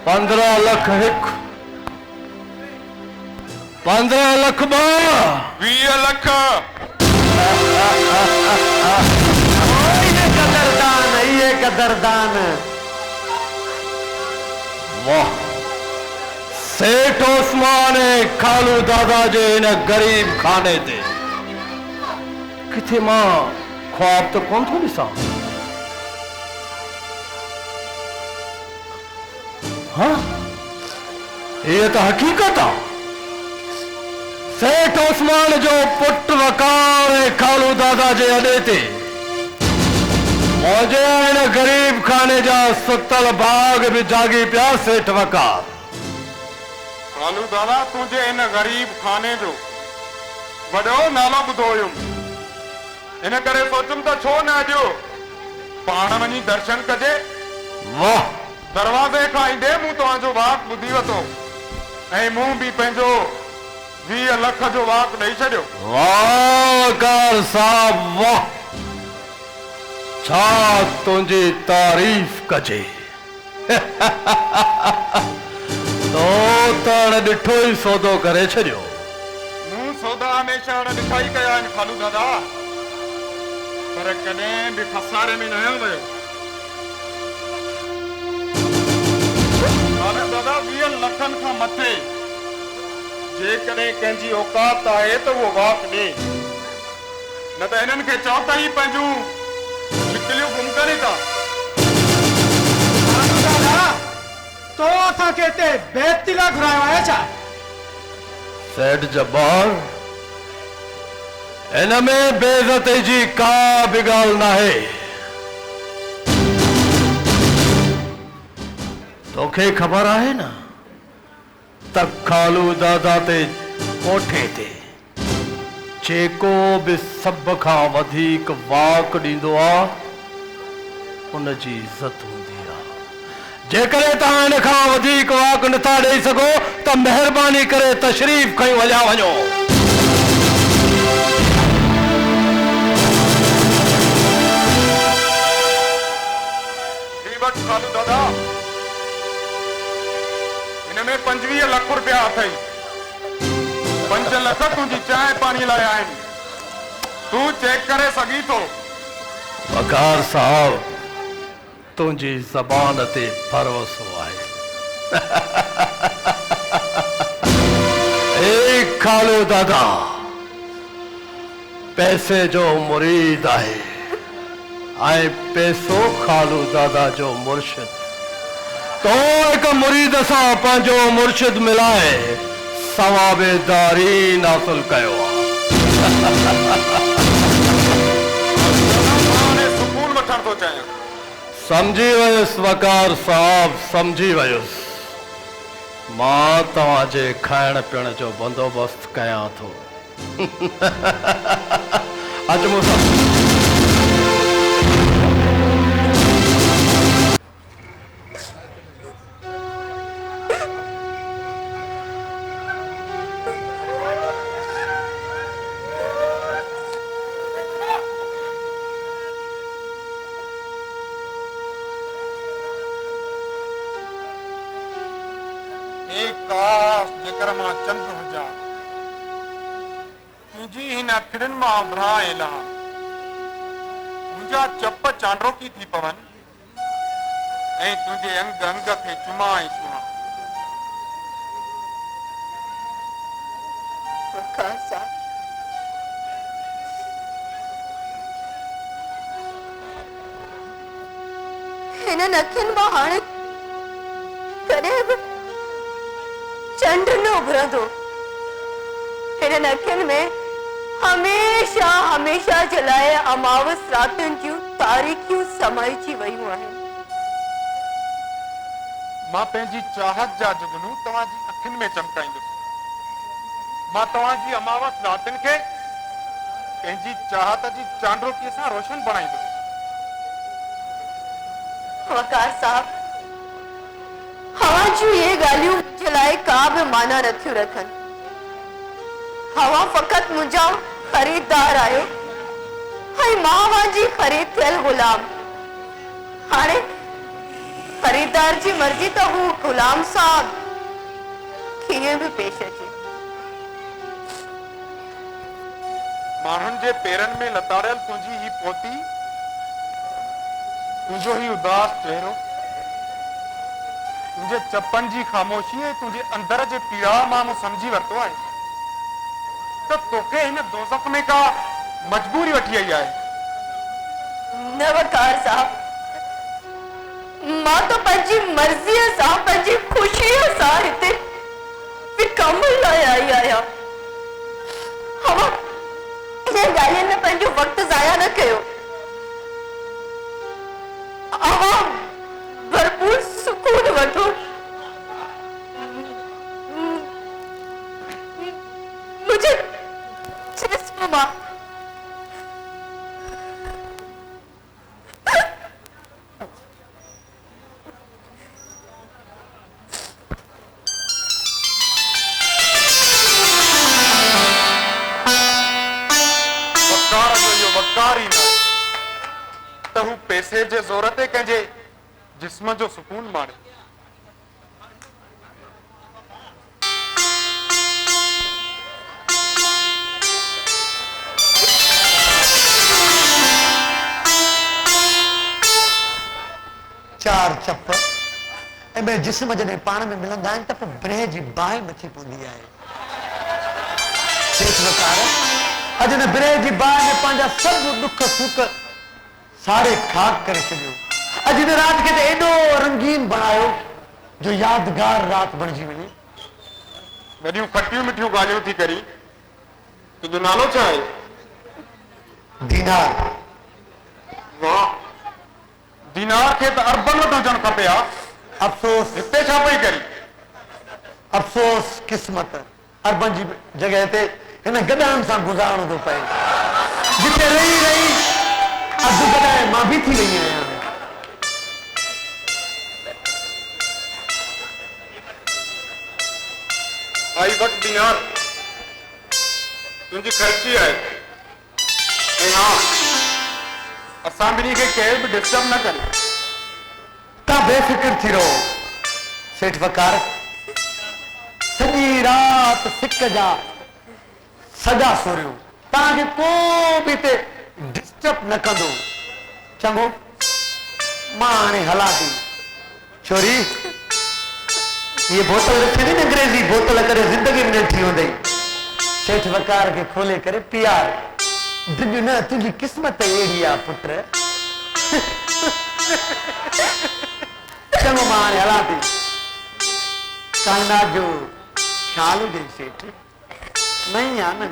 15 लख हिकु, 15 लख ॿ, 20 लख। ये कदरदान। वाह, सेठ ओस्मान ऐं खालू दादा जे हिन गरीब खाने ते किथे मां ख्वाब त कोन थो ॾिसां। हाँ, ये तो हकीकत आ। सेठ ओस्मान जो पुट वकार ऐं खालू दादा जे अॾे ते मौजे इन गरीब खाने जा सुतल बाग भी जागी पिया। सेठ वकार खालू दादा तुझे इन गरीब खाने जो वॾो नालो ॿुधो हुयुमि, इन करे सोचुमि त छो न अॼु पाण वञी दर्शन कजे। वाह, दरवाज़े खां ईंदे मूं तव्हांजो वाक ॿुधी वरितो ऐं मूं बि पंहिंजो 20 लख जो वाक ॾेई छॾियो। वाह वकार साहब वाह, छा तुंहिंजी तारीफ़ कजे। तो त ॾिठो ई सौदो करे छॾियो। मूं सौदा हमेशा ॾिठा ई कया आहिनि खालू दादा, पर कॾहिं बि खसारे में न आयो वियो। दादा 20 लखनि खां मथे जेकॾहिं कंहिंजी औकात आहे त उहो वाक ॾे, न त हिननि खे चओ त ई पंहिंजूं शिकिलियूं गुम करे था। दादा तो असांखे हिते बेइज्जती लाइ घुरायो आहे छा? सेठ जब्बार, इन में बेइज्जती जी का बि ॻाल्हि नाहे। तोखे ख़बर आहे न त खालू दादा ते कोठे ते जेको बि सभ खां वधीक वाक ॾींदो आहे उन जी इज़त हूंदी आहे। जेकॾहिं तव्हां इन खां वधीक वाक नथा ॾेई सघो त महिरबानी करे तशरीफ़ खणी हलिया वञो। खालू दादा इनमें 25 लख रुपया अथई, 5 लख तुझी चांहि पानी लाइ आहिनि, तूं चेक करे सघी थो। वकार साहब, तुंहिंजी ज़बान ते भरोसो आहे। ए खालू दादा पैसे जो मुरीद आहे ऐं पैसो खालू दादा जो मुर्शिद। तो एक मुरीद सां पंहिंजो मुर्शिद मिलाए सवाबेदारी हासिल कयो आहे। हाणे सुकून वठण थो चाहियां। समझी वयुसि वकार साहब, समझी वयुसि। मां तव्हांजे खाइण पीअण जो बंदोबस्त कयां थो। अच मूंसां। एक काश जेकर मां चंद हुजां, तुंहिंजी हिन अखियुनि मां भरा एला, मुंहिंजा चप चांड्रो की थी पवन ऐं तुंहिंजे अंग अंग खे चुमा ऐं छुआ। वकार साहब, हिननि अखियुनि मां हाणे कॾहिं बि चंड न उभरंदो। हिननि अखियुनि में हमेशा हमेशा जे लाइ अमावस रातियुनि जूं तारीख़ियूं समाइजी वयूं आहिनि। मां पंहिंजी चाहत जा जुगनू तव्हांजी अखियुनि में चमकाईंदुसि। मां तव्हांजी अमावस रातियुनि खे पंहिंजी चाहत जी चांड्रोकीअ सां रोशन बणाईंदुसि। वकार साहब, हवा जूं ये ॻाल्हियूं मुंहिंजे लाइ का बि माना नथियूं रखनि। हवा फ़क़ति मुंहिंजा ख़रीदार आहियो ऐं मां मुंहिंजी ख़रीद थियल ग़ुलाम। हाणे ख़रीदार जी मर्ज़ी त हू ग़ुलाम सां कीअं बि पेश अचे। माण्हुनि जे पेरनि में लताड़ियल तुंहिंजी ही पोती, तुंहिंजो ही उदास चेहरो, तुंहिंजे चपनि जी ख़ामोशी ऐं तुंहिंजे अंदर जे पीड़ा मां मूं सम्झी वरितो आहे त तोखे हिन दोज़ख में का मजबूरी वठी आई आहे। न वकार साहब, मां तो पंहिंजी मर्ज़ीअ सां, पंहिंजी ख़ुशीअ सां हिते कम लाइ आई आहियां। हवा इन ॻाल्हियुनि में पंहिंजो वक़्तु ज़ाया न कयो। हवा भरपूर सुकून वठो। मुझे जिस्म मां वकारी न त हू पैसे जे ज़ोर ते कंहिंजे जिस्म जो सुकून माणे। चार चप ऐं ॿिए जिस्म जॾहिं पाण में मिलंदा आहिनि त पोइ ब्रह जी बाहि मथी पवंदी आहे। अॼु न ब्रह जी बाहि में पंहिंजा सभु दुख सुख सारे खाक करे छॾियो। अॼु हिन राति खे त एॾो रंगीन बणायो जो यादगार राति बणिजी वञे। वॾियूं खटियूं मिठियूं ॻाल्हियूं थी करी। तुंहिंजो नालो छा आहे? दीनार। वाह, दीनार खे त अरबन वटि हुजणु खपे हा। अफ़सोस हिते छा पई करी? अफ़सोस क़िस्मत अरबन जी जॻह ते हिन गॾनि सां गुज़ारणो थो पए। जिते रही रही अधु गॾाए मां बि थी रही आहियां। आई वक़्तु दीनार तुंहिंजी ख़र्ची आहे। ऐं हा, असां ॿिन्ही खे केर बि डिस्टर्ब न करे। तव्हां बेफ़िक्र थी रहो सेठ वकार। सॼी राति सिक जा सॼा सोरियूं तव्हांखे को बि हिते डिस्टर्ब न कंदो। चङो, मां हाणे हलां थी। छोरी ये बोतल रखी थी न अंग्रेजी बोतल करे ज़िंदगी में थी हूंदई। सेठ वकार खे खोले करे पीआर। दिलि न तुंहिंजी क़िस्मत अहिड़ी आहे पुट। चलो मां हला थी कायनात जो ख्याल दे सेठ नहीं आना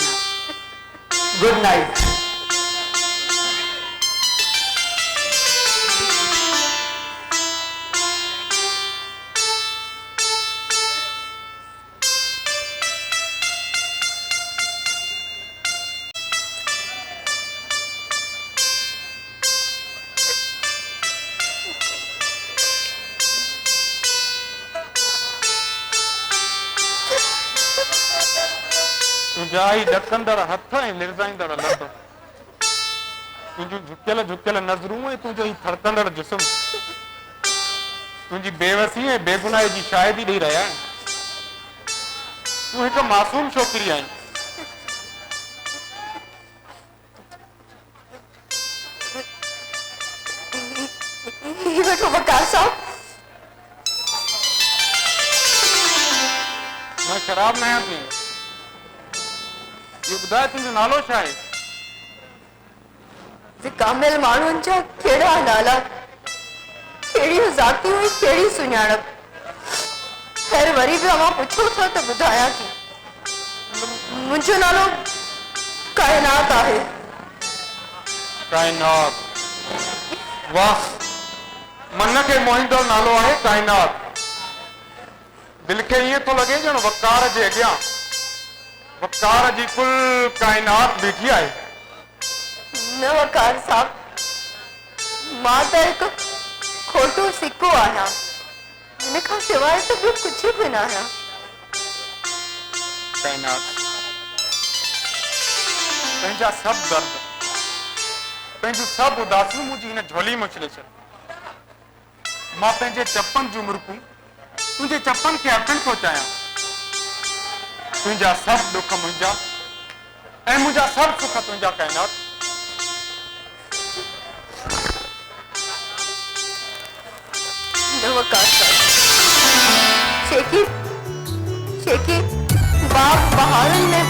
गुड नाइट। तुझाई ॾकंदड़ हथ ऐं लिरज़ाईंदड़ लत तुंहिंजूं झुकियल झुकियल नज़रूं ऐं तुंहिंजो ही थड़कंदड़ जिस्म तुंहिंजी बेवसी ऐं बेगुनाही जी शाहिदी ॾेई रहिया आहिनि। तूं हिकु मासूम छोकिरी आहीं। ये बैठो वकार साहब। मैं शराब न आहियां पीअण। ये ॿुधाए तुंहिंजो नालो छा आहे? विकामिल माण्हुनि जा कहिड़ा नाला, कहिड़ियूं ज़ातियूं ऐं कहिड़ी सुञाणप। ख़ैर वरी बि अवां पुछो था त ॿुधायां थी। मुंहिंजो नालो काइनात आहे। काइनात, वाह, मन खे मोहींदड़ नालो आहे काइनात। दिल खे ईअं थो लॻे ॼण वकार जे अॻियां वकार जी कुल काइनात बीठी आहे। न वकार साहब, मां त हिकु खोटो सिक्को आहियां। हिन खां सवाइ त ॿियो कुझु बि न आहियां। काइनात, पंहिंजा सभु दर्द, पंहिंजूं सभु उदासियूं मुंहिंजी हिन झोली में छॾे छॾ। मां पंहिंजे चपनि जूं मुर्कूं तुंहिंजे चपनि खे अर्पण थो चाहियां। तुंहिंजा सभु दुख मुंहिंजा ऐं मुंहिंजा सभु सुख तुंहिंजा काइनात। न वकार साहब, शेखी शेखी बाग बहारनि में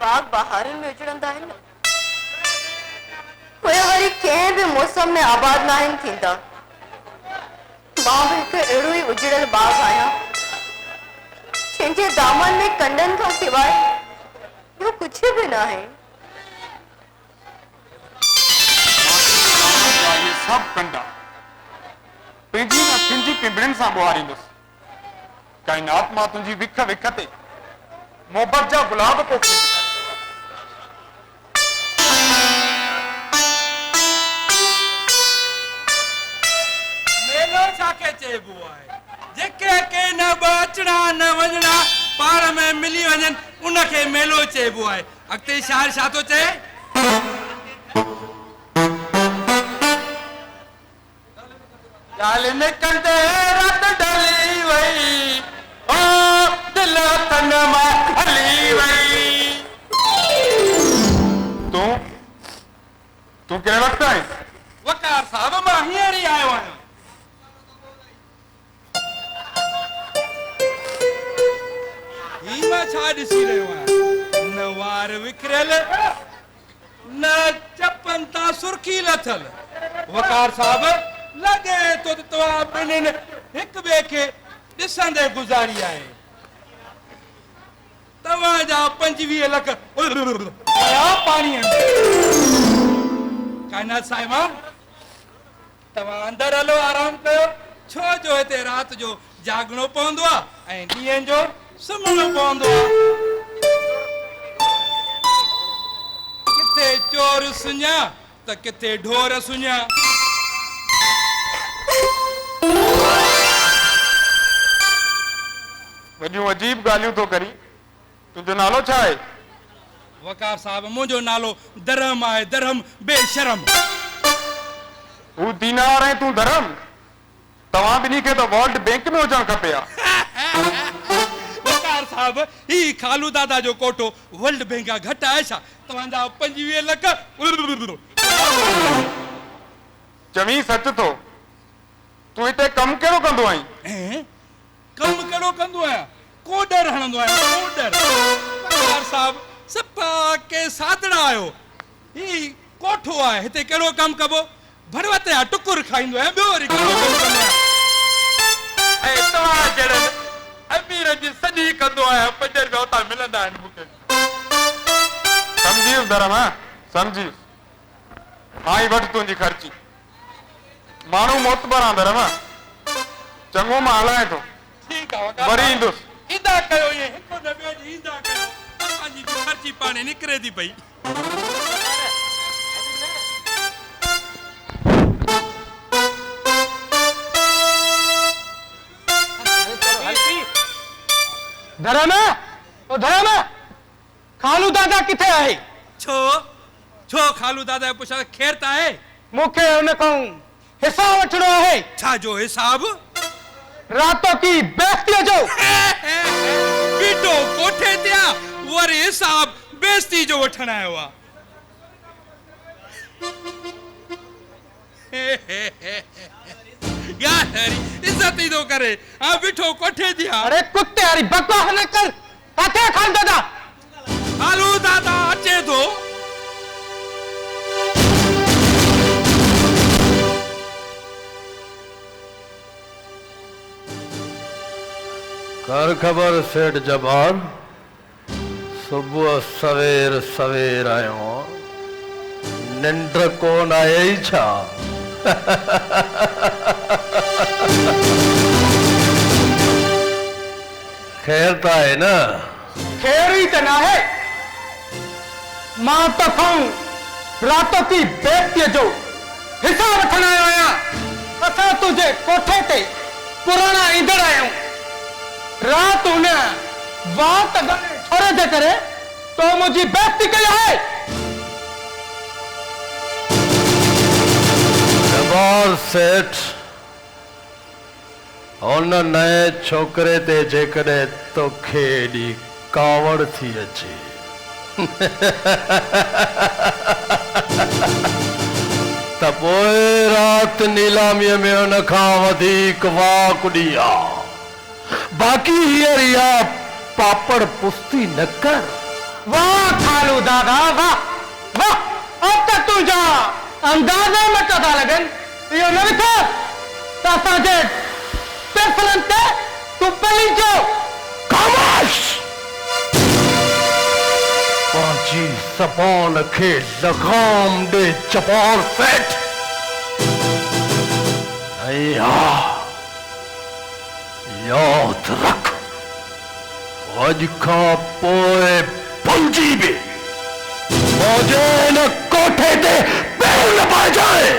बाग बहारनि में उजड़ंदा आहिनि। उहे वरी कंहिं बि मौसम में आबाद न आहिनि थींदा। मां बि हिकु अहिड़ो ई उजड़ियल बाग आहियां जंहिंजे दामन में कंडनि खां सवाइ ॿियो कुझु बि न आहे। ये सभु कंडा पंहिंजी न तुंहिंजी पिंबड़ियुनि सां ॿुहारींदुसि। काइनात, मां तुंहिंजी विख विख ते मोहबत जा गुलाब पोखींदुसि। मेलो छाखे चइबो आहे? जेके के न अचणा न वञणा पार में मिली वञनि उनखे मेलो चइबो आहे। अॻिते शाइर छा थो चए? ॻाल्हि निकंदे रात ढली वई, ओ दिल तन मां हली वई। तूं कहिड़े वक़्तु आहीं? वकार साहब, मां हींअर ई आयो आहियां। ही मां छा ॾिसी रहियो आहियां? न वार विखरियल, न चपनि तां सुर्खी लथल। वकार साहब, लॻे थो त तव्हां ॿिन्हिनि हिक ॿिए खे ॾिसंदे गुज़ारी आहे। तव्हांजा 25 लख पाणीअ में। काइनात साहिबा, तव्हां अंदरि हलो, आराम कयो, छो जो हिते राति जो जागणो पवंदो आहे ऐं ॾींहं जो सुम्हणो पवंदो आहे। किथे चोर सुञा त किथे ढोर सुञा। वॾियूं अजीब ॻाल्हियूं थो करी। तुंहिंजो नालो छा आहे? वकार साहब, मुंहिंजो नालो दरहम आहे। दरहम बेशरम। हू दीनार ऐं तूं धर्म। तव्हां ॿिन्ही खे त वर्ल्ड बैंक में हुजणु खपे हा। वकार साहब, ही खालू दादा जो कोठो वर्ल्ड बैंक खां घटि आहे छा? तव्हांजा 25 लख। चवीं सच थो। तूं हिते कमु कहिड़ो कंदो आहीं? कमु कहिड़ो कंदो आहियां? कोडर हणंदो आहियां, कोडर। वकार साहब, सफ़ा के सादड़ा आहियो। ही कोठो आहे, हिते कहिड़ो कमु कबो? भरवते आहे टुकुर खाईंदो आहे, ॿियो वरी कहिड़ो कमु कंदो आहे? ऐं तव्हां जहिड़े अमीर जी सॼी कंदो आहियां, 5 रुपया उतां मिलंदा आहिनि मूंखे। समझी धर्म समझी आई वठ तुंहिंजी ख़र्ची। माण्हू मोतबर आहे धर्म, चङो मां हलाए थो, ठीकु आहे वकार वरी साहब। ईंदुसि। ईंदा कयो इएं, हिकु न ॿियो ॾींहुं ईंदा कयो, असांजी बि ख़र्ची पाणे निकिरे थी पई। धर्म ओ धर्म खालू दादा किथे आहे? छो खालू दादा पुछा ख़ैर त आहे? मूंखे हुन खां हिसाब वठणो आहे। छा जो हिसाब? रातो की बेइज्जतीअ जो। बीठो कोठे ते आ, वरी हिसाब बेइज्जती जो वठण आयो आहे। यार इज्जत ई थो करे, हाँ बीठो कोठे ते आ। अरे कुत्ते वारी बकवास न कर। किथे खालू दादा? खालू दादा अचे थो। कर खबर सेठ जबान, सुबह सवेर सवेर आयो, निंड कोन आई छा? खैर तो है ना? खैर ही तो ना है। मां तो खाऊं रातों की बेइज्जतीअ जो हिसाब वठण आयो आहियां। असां तुझे कोठे ते पुराणा ईंदड़ आहियूं। रात हुन वात छोरे जे करे तो मुझी बेइज्जती कई है। जबार सेठ उन नए छोकरे ते जेकॾहिं तोखे एॾी कावड़ थी अचे त पोइ रात नीलामीअ में उन खां वधीक वाह कुॾी आहे। बाकी हींअर इहा पापड़ पुस्ती न कर। वाह खालू दादा वाह वाह, अब तक तुझा अंदाज़ा मत था लगन। इहो न लिखो त असांजे फैसलन ते तू पली जो खामोश। पंहिंजी ज़बान खे लगाम ॾे जबार सेठ। याद रख, अॼु खां पोइ भुलिजी बि मुंहिंजे हिन कोठे ते पेर न पाइजाए।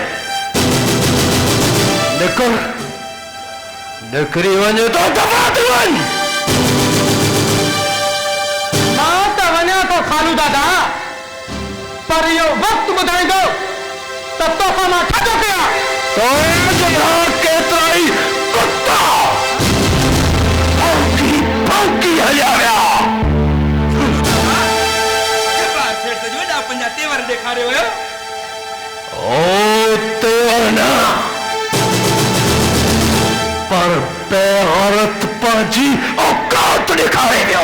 निकिरी वञे तो दफ़ा थी वञ। मां त वञा थो खालू दादा, पर इहो वक़्तु ॿुधाईंदो त तोखां मां छा थो कयां। केतिरा ई कुत्ता भौंकी हलिया विया। सेठ जो वॾा पंहिंजा तेवर ॾेखारियो हुयो। ओ तेवर न, पर बेगैरत पंहिंजी औकात ॾेखारे वियो।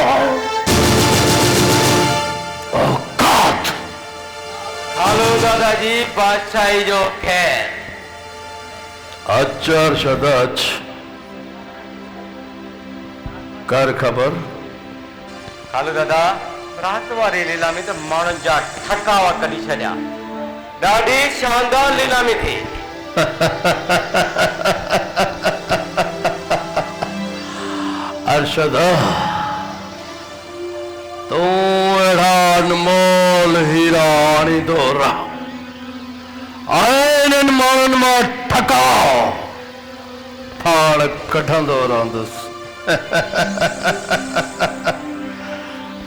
औकात। खालू दादा जी बादशाही जो खैर। अचर शदच कर खबर। खालू दादा रात वारी लीलामी त माण्हुनि जा ठकावा कढी छॾिया। ॾाढी शानदार लीलामी थी। अरशद तू अहिड़ा अनमोल हीरा आणींदो रह, इन्हनि माण्हुनि मां ठकाओ फाड़ कढंदो रहंदुसि।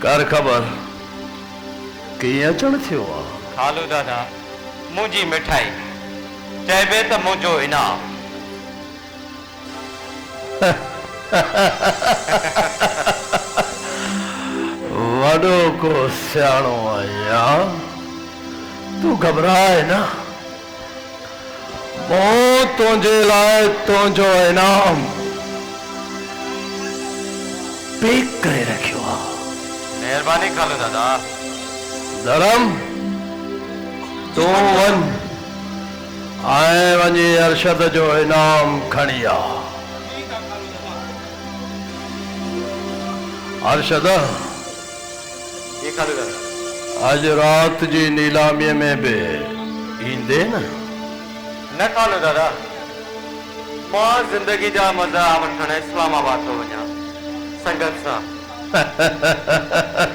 कर खबर कीअं अचण थियो आहे? खालू दादा मुंहिंजी मिठाई चइबे त मुंहिंजो इनाम। वॾो को सियाणो आहियां, तू घबराए न। मूं तुंहिंजे लाइ तुंहिंजो इनाम पेक करे रखियो आहे। महिरबानी खालू दादा। धर्म तो वन आए वञी अरशद जो इनाम खणी आ। अरशद ये खालू दादा अज रात जी नीलामी में भी ईंदे न खालू दादा मां जिंदगी जा मजा वठण इस्लामाबाद तो वञा संगत सां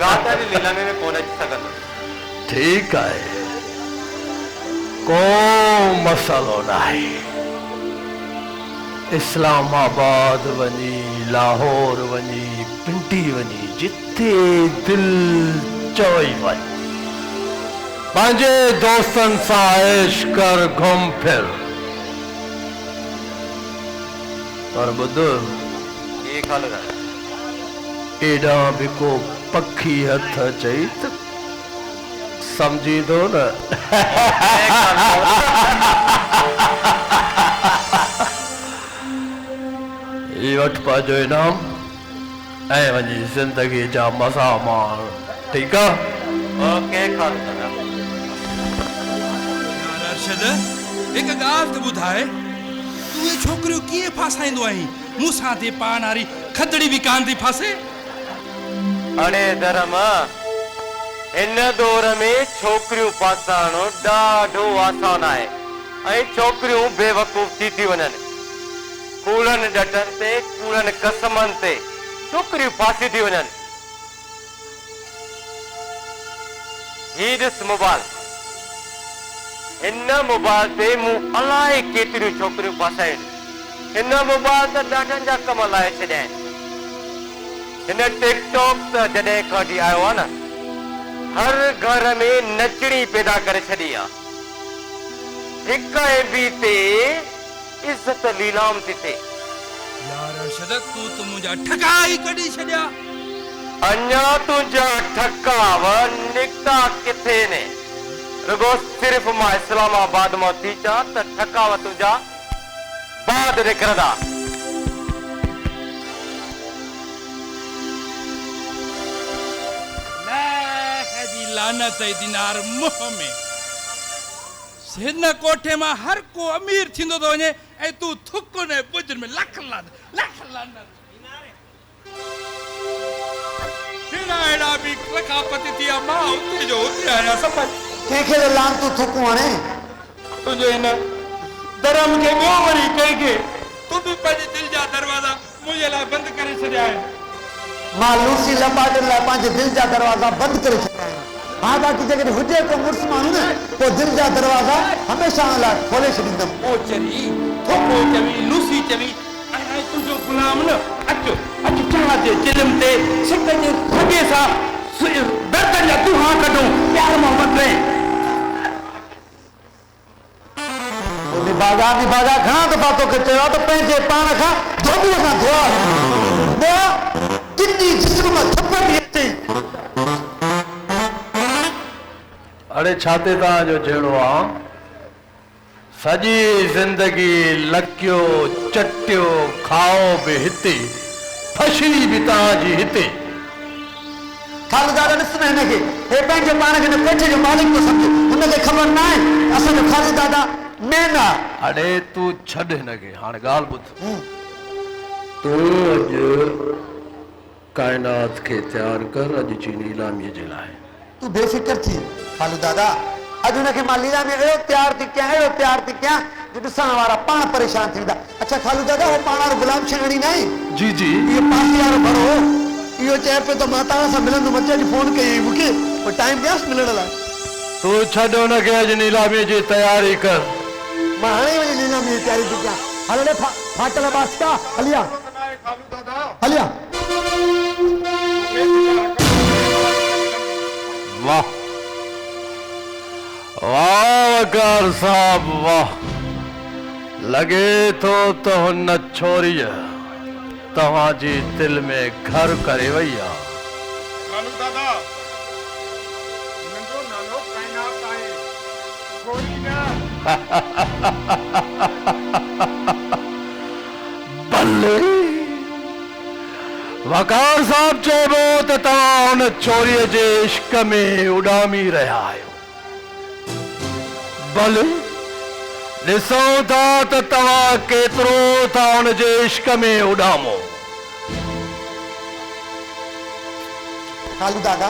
गाता जी नीलामी में कोन अची सघंदो। ठीक है, को मसलो नहीं। इस्लामाबाद वनी, लाहौर वनी, पिंडी वनी, जिथे दिल चोई वन, पंहिंजे दोस्तन सां ऐश कर घुम फिर। पर बुध ये खालू दादा एडा भी को पखी हथ चई त समझी दो न। ये वठ पाजो इनाम ऐं वञी जिंदगी जा मज़ा माण। ठीक है? ओके खालू दादा। यार अरशद एक ॻाल्हि त ॿुधाए, तूं ये छोकिरियूं कीअं फासाईंदो आहीं? मूंसां ते पाण वारी खदड़ी बि कान थी फासे। अड़े धर्म इन दौर में छोकिरियूं फासाइणो ॾाढो आसान आहे ऐं छोकिरियूं बेवकूफ़ थी वञनि। कूड़नि ॾटनि ते, कूड़नि कसमनि ते छोकिरियूं फासी थी वञनि। ही ॾिस मोबाइल, हिन मोबाइल ते मूं अलाए केतिरियूं छोकिरियूं फासाइनि। हिन मोबाइल त ॾाढनि जा कम लाहे छॾिया आहिनि। हिन टिकटॉक त जॾहिं खां वठी आयो आहे न, हर घर में नचणी पैदा करे छॾी आहे। हिक MB ते इज़त लीलाम थी थिए। यार अरशद तूं त मुंहिंजा ठका ई कढी छॾिया। अञा तुंहिंजा ठकाव निकिता किथे ने? रुगो सिर्फ़ मां इस्लामाबाद मां थी अचां त ठकाव तुंहिंजा बाद निकिरंदा। लानत दीनार मुंह में हिन कोठे मां हर को अमीर थींदो तो वञे ऐं तूं थुक ने बुजर में लख लानत एड़ा भी लखापति थी मां उते जो उते आया समझ कंहिंखे त लान तूं थुकूं हाणे तुंहिंजो हिन धर्म खे ॿियो वरी कंहिंखे तूं बि पंहिंजे दिलि जा दरवाज़ा मुंहिंजे लाइ बंदि करे छॾिया आहिनि। मां लूसी लंबाडे लाइ पंहिंजे दिलि जा दरवाज़ा बंदि करे छॾिया आहिनि। हाँ बाक़ी जगह हुजे को मुर्स मानू न तो दिल जा दरवाजा हमेशा लाइ खोले छॾींदुमि। ओ चरी थोको चवी लूसी चवी ऐं तुंहिंजो गुलाम न अचो अचो चाह जे चिलम ते सिक जे सगे सां दर्द जा दुहा कढूं प्यार मोहब्बत में निभागा घणा दफ़ा तोखे चयो त पंहिंजे पाण खां धोबीअ सां धोआ किनी जिस्म मां थप थी अचे। अरे छाते तव्हांजो जहिड़ो आहे सॼी ज़िंदगी लकियो चटियो खाओ बि हिते फशरी बि तव्हांजी हिते। खालू दादा ॾिस न हिनखे हे पंहिंजे पाण खे न पेठे जो मालिक थो सम्झे। हुनखे ख़बर न आहे असांजो खालू दादा मेन आहे। अड़े तूं छॾ हिनखे हाणे ॻाल्हि ॿुध। तूं अॼु काइनात खे तयारु कर अॼु जी नीलामीअ जे लाइ। तूं बेफ़िक्र थी खालू दादा। अॼु हुनखे मां लीलामी अहिड़ो तयारु थी कयां जो ॾिसण वारा पाण परेशान थी वेंदा। अच्छा खालू दादा हो पाण वारो गुलाम शहणी न आहे? जी जी इहो पासे वारो भरो इहो चए पियो त मां तव्हां सां मिलंदुमि। अचे अॼु फोन कई मूंखे पोइ टाइम ॾियांसि मिलण लाइ। तूं छॾ हुनखे अॼु नीलामीअ जी तयारी कर। मां हाणे वञी लीलामीअ जी तयारी थी कयां। हल फाटल बादशाह हलिया हलिया। वाह वाह वकार साहब वाह। लगे तो हुन छोरीअ तव्हांजी दिल में घर करे वई आहे। खालू दादा मुंहिंजो नालो काइनात आहे छोरी न। भले वकार साहब चइबो त तव्हां हुन छोरीअ जे इश्क में उॾामी रहिया आहियो। भले ॾिसो था त तव्हां केतिरो था उन जे इश्क में उॾामो। कालू दादा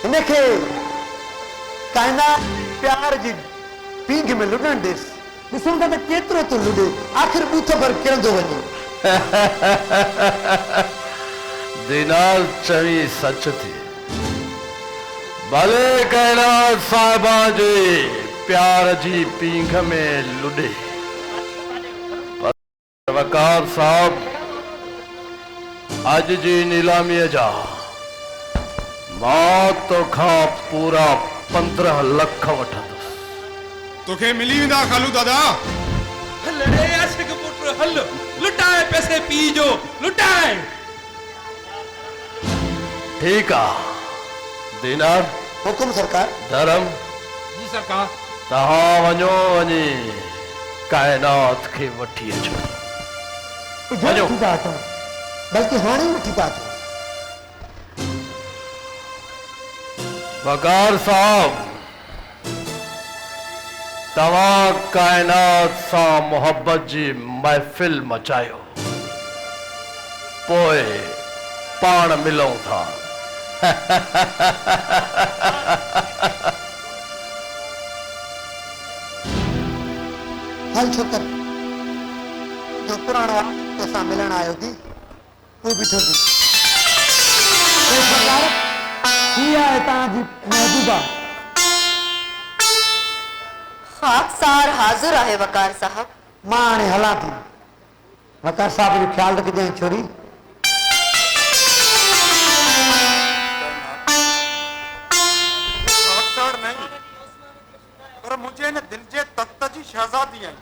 हिनखे काइनात प्यार जी पींघ में लुॾण ॾिस। ॾिसूं था त केतिरो थो लुॾे, आख़िर बूथ पर किरंदो वञे। दिनाल चवी सच थी। भले काइनात साहिबा जे प्यार जी पींघ में लुॾे, पर वकार साहब अज जी नीलामीअ जा मां तोखां पूरा 15 लख वठंदुसि। तोखे मिली वेंदा कालू दादा। हल रे आशिक पुट हल, लुटाए पैसे पी जो, लुटाए। ठीक आहे दीनार। हुकुम सरकार। धर्म। जी सरकार। तव्हां वञो वञी काइनात खे वठी अचो। वञो बल्कि हाणे ई वठी था अचो। वकार साहब तव्हां काइनात सां मोहब्बत जी महफ़िल मचायो, पोइ पाण मिलूं था। हल छोकर जो पुराणो तोसां मिलण आयो थी तू बीठो थी। सरकार हीअ आहे तव्हांजी महबूबा। खाकसार हाज़िर आहे वकार साहब। मां हाणे हलां थी। वकार साहब जो ख्याल रखिजांइ छोरी। खाकसार नहीं पर मुझे न दिल जे तख्त जी शहजादी आई।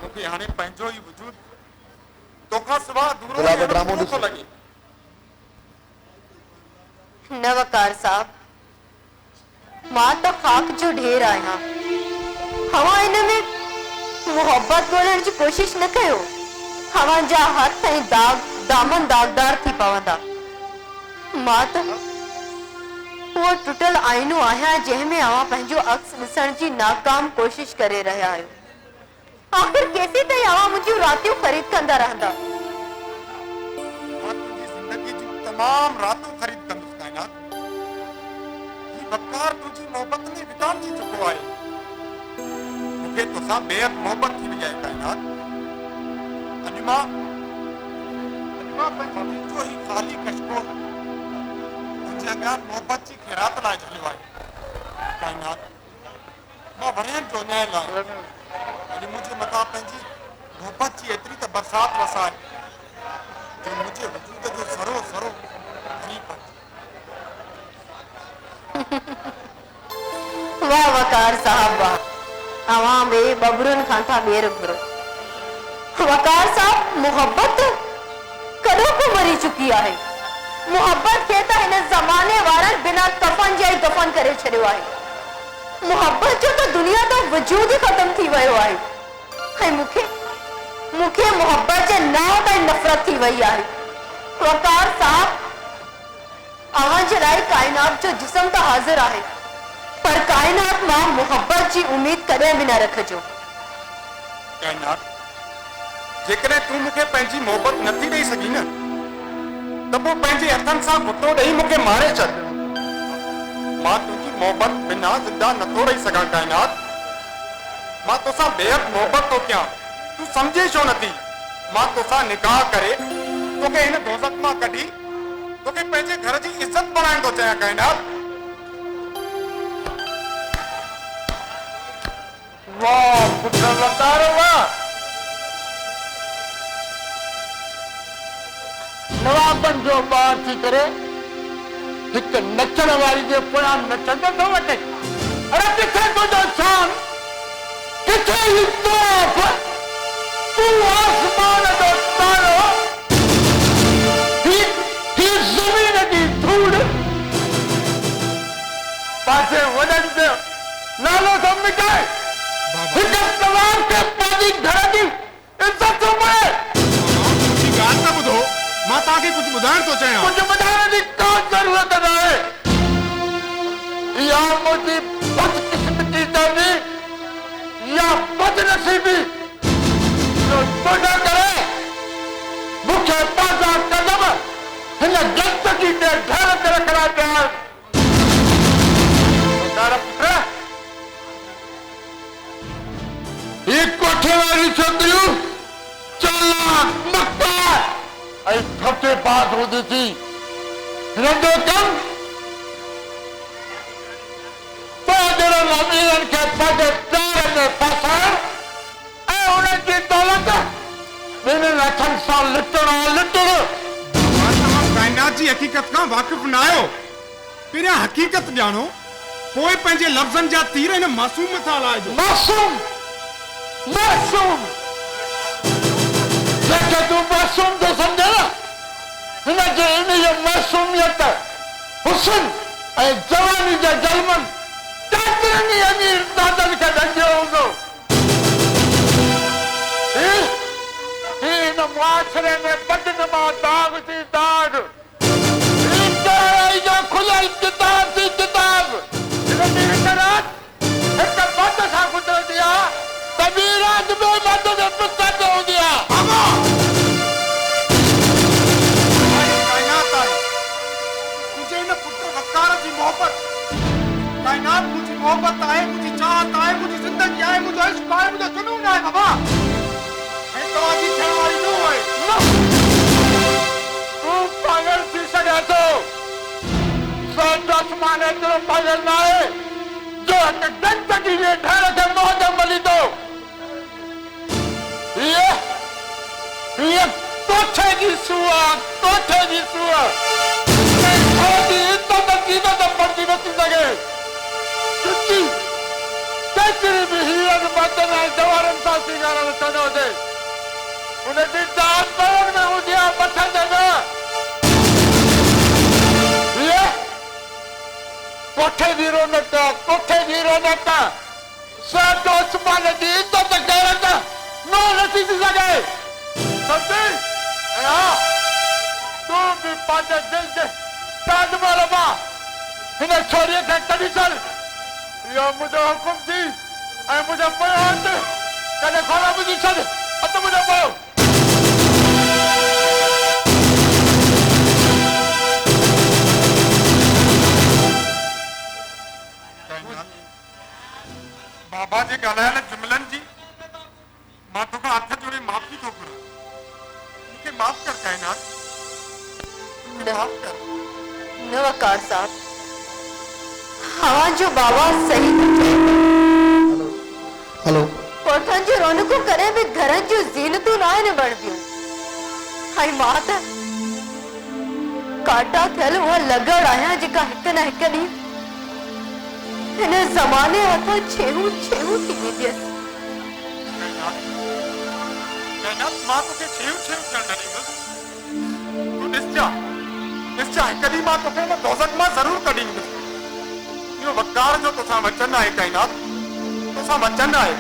मूंखे हाणे पंहिंजो ई वजूद तोखां सिवा अधूरो ड्रामो थो लॻे। न वकार साहब, मां तो खाक जो ढेर आहियां। हवा इन में मोहब्बत ॻोल्हण जी कोशिश न कयो। हवा जा हथ ऐं दामन दागदार थी पवंदा। मां त उहो टुटल आईनो आहियां जंहिंमें अवां पंहिंजो अक्स ॾिसण जी नाकाम कोशिश करे रहिया आहियो। आखिर केसीं ताईं अवां मुंहिंजूं रातियूं ख़रीद कंदा रहंदा? मां तुंहिंजी ज़िंदगी जूं तमाम रातूं ख़रीद कंदुसि काइनात। ही वकार तुंहिंजी मोहबत में विकामजी चुको आहे। मूंखे तोसां बेहद मोहबत थी वई आहे काइनात। अॼु मां पंहिंजो ही ख़ाली कशकोल तुंहिंजे अॻियां मोहबत जी ख़ैरात लाइ झलियो आहे। काइनात मां वणियनि जो न्यायल आहियां। अॼु मुंहिंजे मथां पंहिंजी मोहबत जी एतिरी त बरसात वसाए जो मुझे वजूद जो सरो सरो भरी पड़े। वाह वकार साहब वाह, अवां बे बबरुन खां था बेर घुरो। वकार साहब मोहब्बत कदों को मरी चुकी आहे। मोहब्बत के त हिन ज़माने वारनि बिना कफन जे दफन करे छॾियो आहे। मोहब्बत जो तो दुनिया तो वजूद ही खत्म थी वियो आहे। ऐं मूंखे मोहब्बत जे नाव ताईं नफ़रत थी वई आहे। वकार साहब अवां जे लाइ काइनात जो जिस्म त हाज़िर आहे, पर काइनात मां मोहब्बत जी उम्मीद कॾहिं बि न रखजो। काइनात जेकॾहिं तूं मूंखे पंहिंजी मोहबत नथी ॾेई सघी न त पोइ पंहिंजे हथनि सां घुटो ॾेई मूंखे मारे छॾ। मां तुंहिंजी मोहबत बिना ज़िंदा नथो रही सघां काइनात। मां तोसां बेहद मोहबत थो कयां, तूं सम्झे छो नथी? मां तोसां निकाह करे तोखे हिन दोज़ख मां कढी तोखे पंहिंजे घर जी इज़त बणाइण थो चाहियां काइनात। वाह पुत्र वकार वाह। नवाबन जो ॿार थी करे हिक नचण वारी जे पोयां नचंदो थो वञे। अरे किथे तुंहिंजो शान, किथे ही तोप? तूं आसमान जो तारो, ही ज़मीन जी धूड़। पासे वॾनि जो नालो थो मिटाए, हिक तमाम खे पंहिंजी घर जी इज़त थो मिले। मुंहिंजी ॻाल्हि त ॿुधो, मां तव्हांखे कुझु ॿुधाइण थो चाहियां। कुझु ॿुधाइण जी का ज़रूरत न आहे। इहा मुंहिंजी बदकिस्मती दर्दी या बदनसीबी जो तुझा करे मुख्य पासा कदम हिन गंदगी ते ढेर ते रखना पिया पुत्र ये कोठे वाली छोकरियों चालाक मक्कार ऐ थपे बात होती थी रंदो कम पादर अमीरन के पद पैर में फसार ऐ उन्हें की दौलत मैंने रखन साल लिटड़ा कायनात जी हकीकत का वाकिफ ना आयो पिरिया हकीकत जानो पोइ पंहिंजे लफ्ज़नि जा तीर हिन मासूम में था हलाइजो मासूम जैसे तू मासूम तो समझे ना हिनजे इन जो मासूमियत हुस्न ऐं जवानी जा जलमन केतिरनि अमीर दादनि खे ॾंढियो हूंदो हिन मुआशरे में बदनमा दाग थी दाग जो खुलियल किताब थी किताब हिन रात हिक मर्द सां गुज़रंदी आहे त ॿी राति ॿिए मर्द जे पुस्तक ते हूंदी आहे कायनात आहे तुंहिंजे हिन पुट वकार जी मोहबत कायनात मुंहिंजी मोहबत आहे मुंहिंजी चाहत आहे मुंहिंजी ज़िंदगी आहे मुंहिंजो इश्क आहे मुंहिंजो जुनून आहे बाबा ऐं तव्हांजी थियण वारी नूंहं आहे तूं पागल थी सघे थो संत आसमान एतिरो पागल न आहे जो हिक गंदगी जे ढेर खे मौज मली थो हीअ कोठे जी सूह इज़त कीमत पढ़जी नथी सघे केतिरी बि हीरनि मर्दनि ऐं जवारनि सां सीगारण थींदो हुजे उनजी जान करण में हूंदी आहे मथां ते न कोठे जी रौनक संत आसमान जी इज़त करण न नथी थी सघे समझी तूं बि पंहिंजे दिलि जे ताजमहल मां हिन छोरीअ खे कढी छॾ इहो मुंहिंजो हुकुम थी ऐं मुंहिंजो पियो हथु कॾहिं खोला विझी छॾ हथु मुंहिंजो पियो बाबा जे ॻाल्हायल जुमलनि जी मां तोखां हथ जोड़े माफ़ी थो घुरां मूंखे माफ़ कर कायनात माफ़ कर न वकार साहब हाँ जो बाबा सही हेलो कोठन जो रौनकू करे भी घरन जो ज़ीनतूं न आहिनि बणबियूं हाय मां त काटा थियल उहा लगड़ आहियां जेका हिक न हिक ॾींहुं हिन ज़माने हथां छेहूं थी वेंदी कायनात मां तोखे छेऊं करण न ॾींदुसि तूं ॾिसजा हिक ॾींहुं मां तोखे हिन दोज़ख मां ज़रूर कढी ईंदुसि इहो वकार जो तोसां वचन आहे कायनात तोसां वचन आहे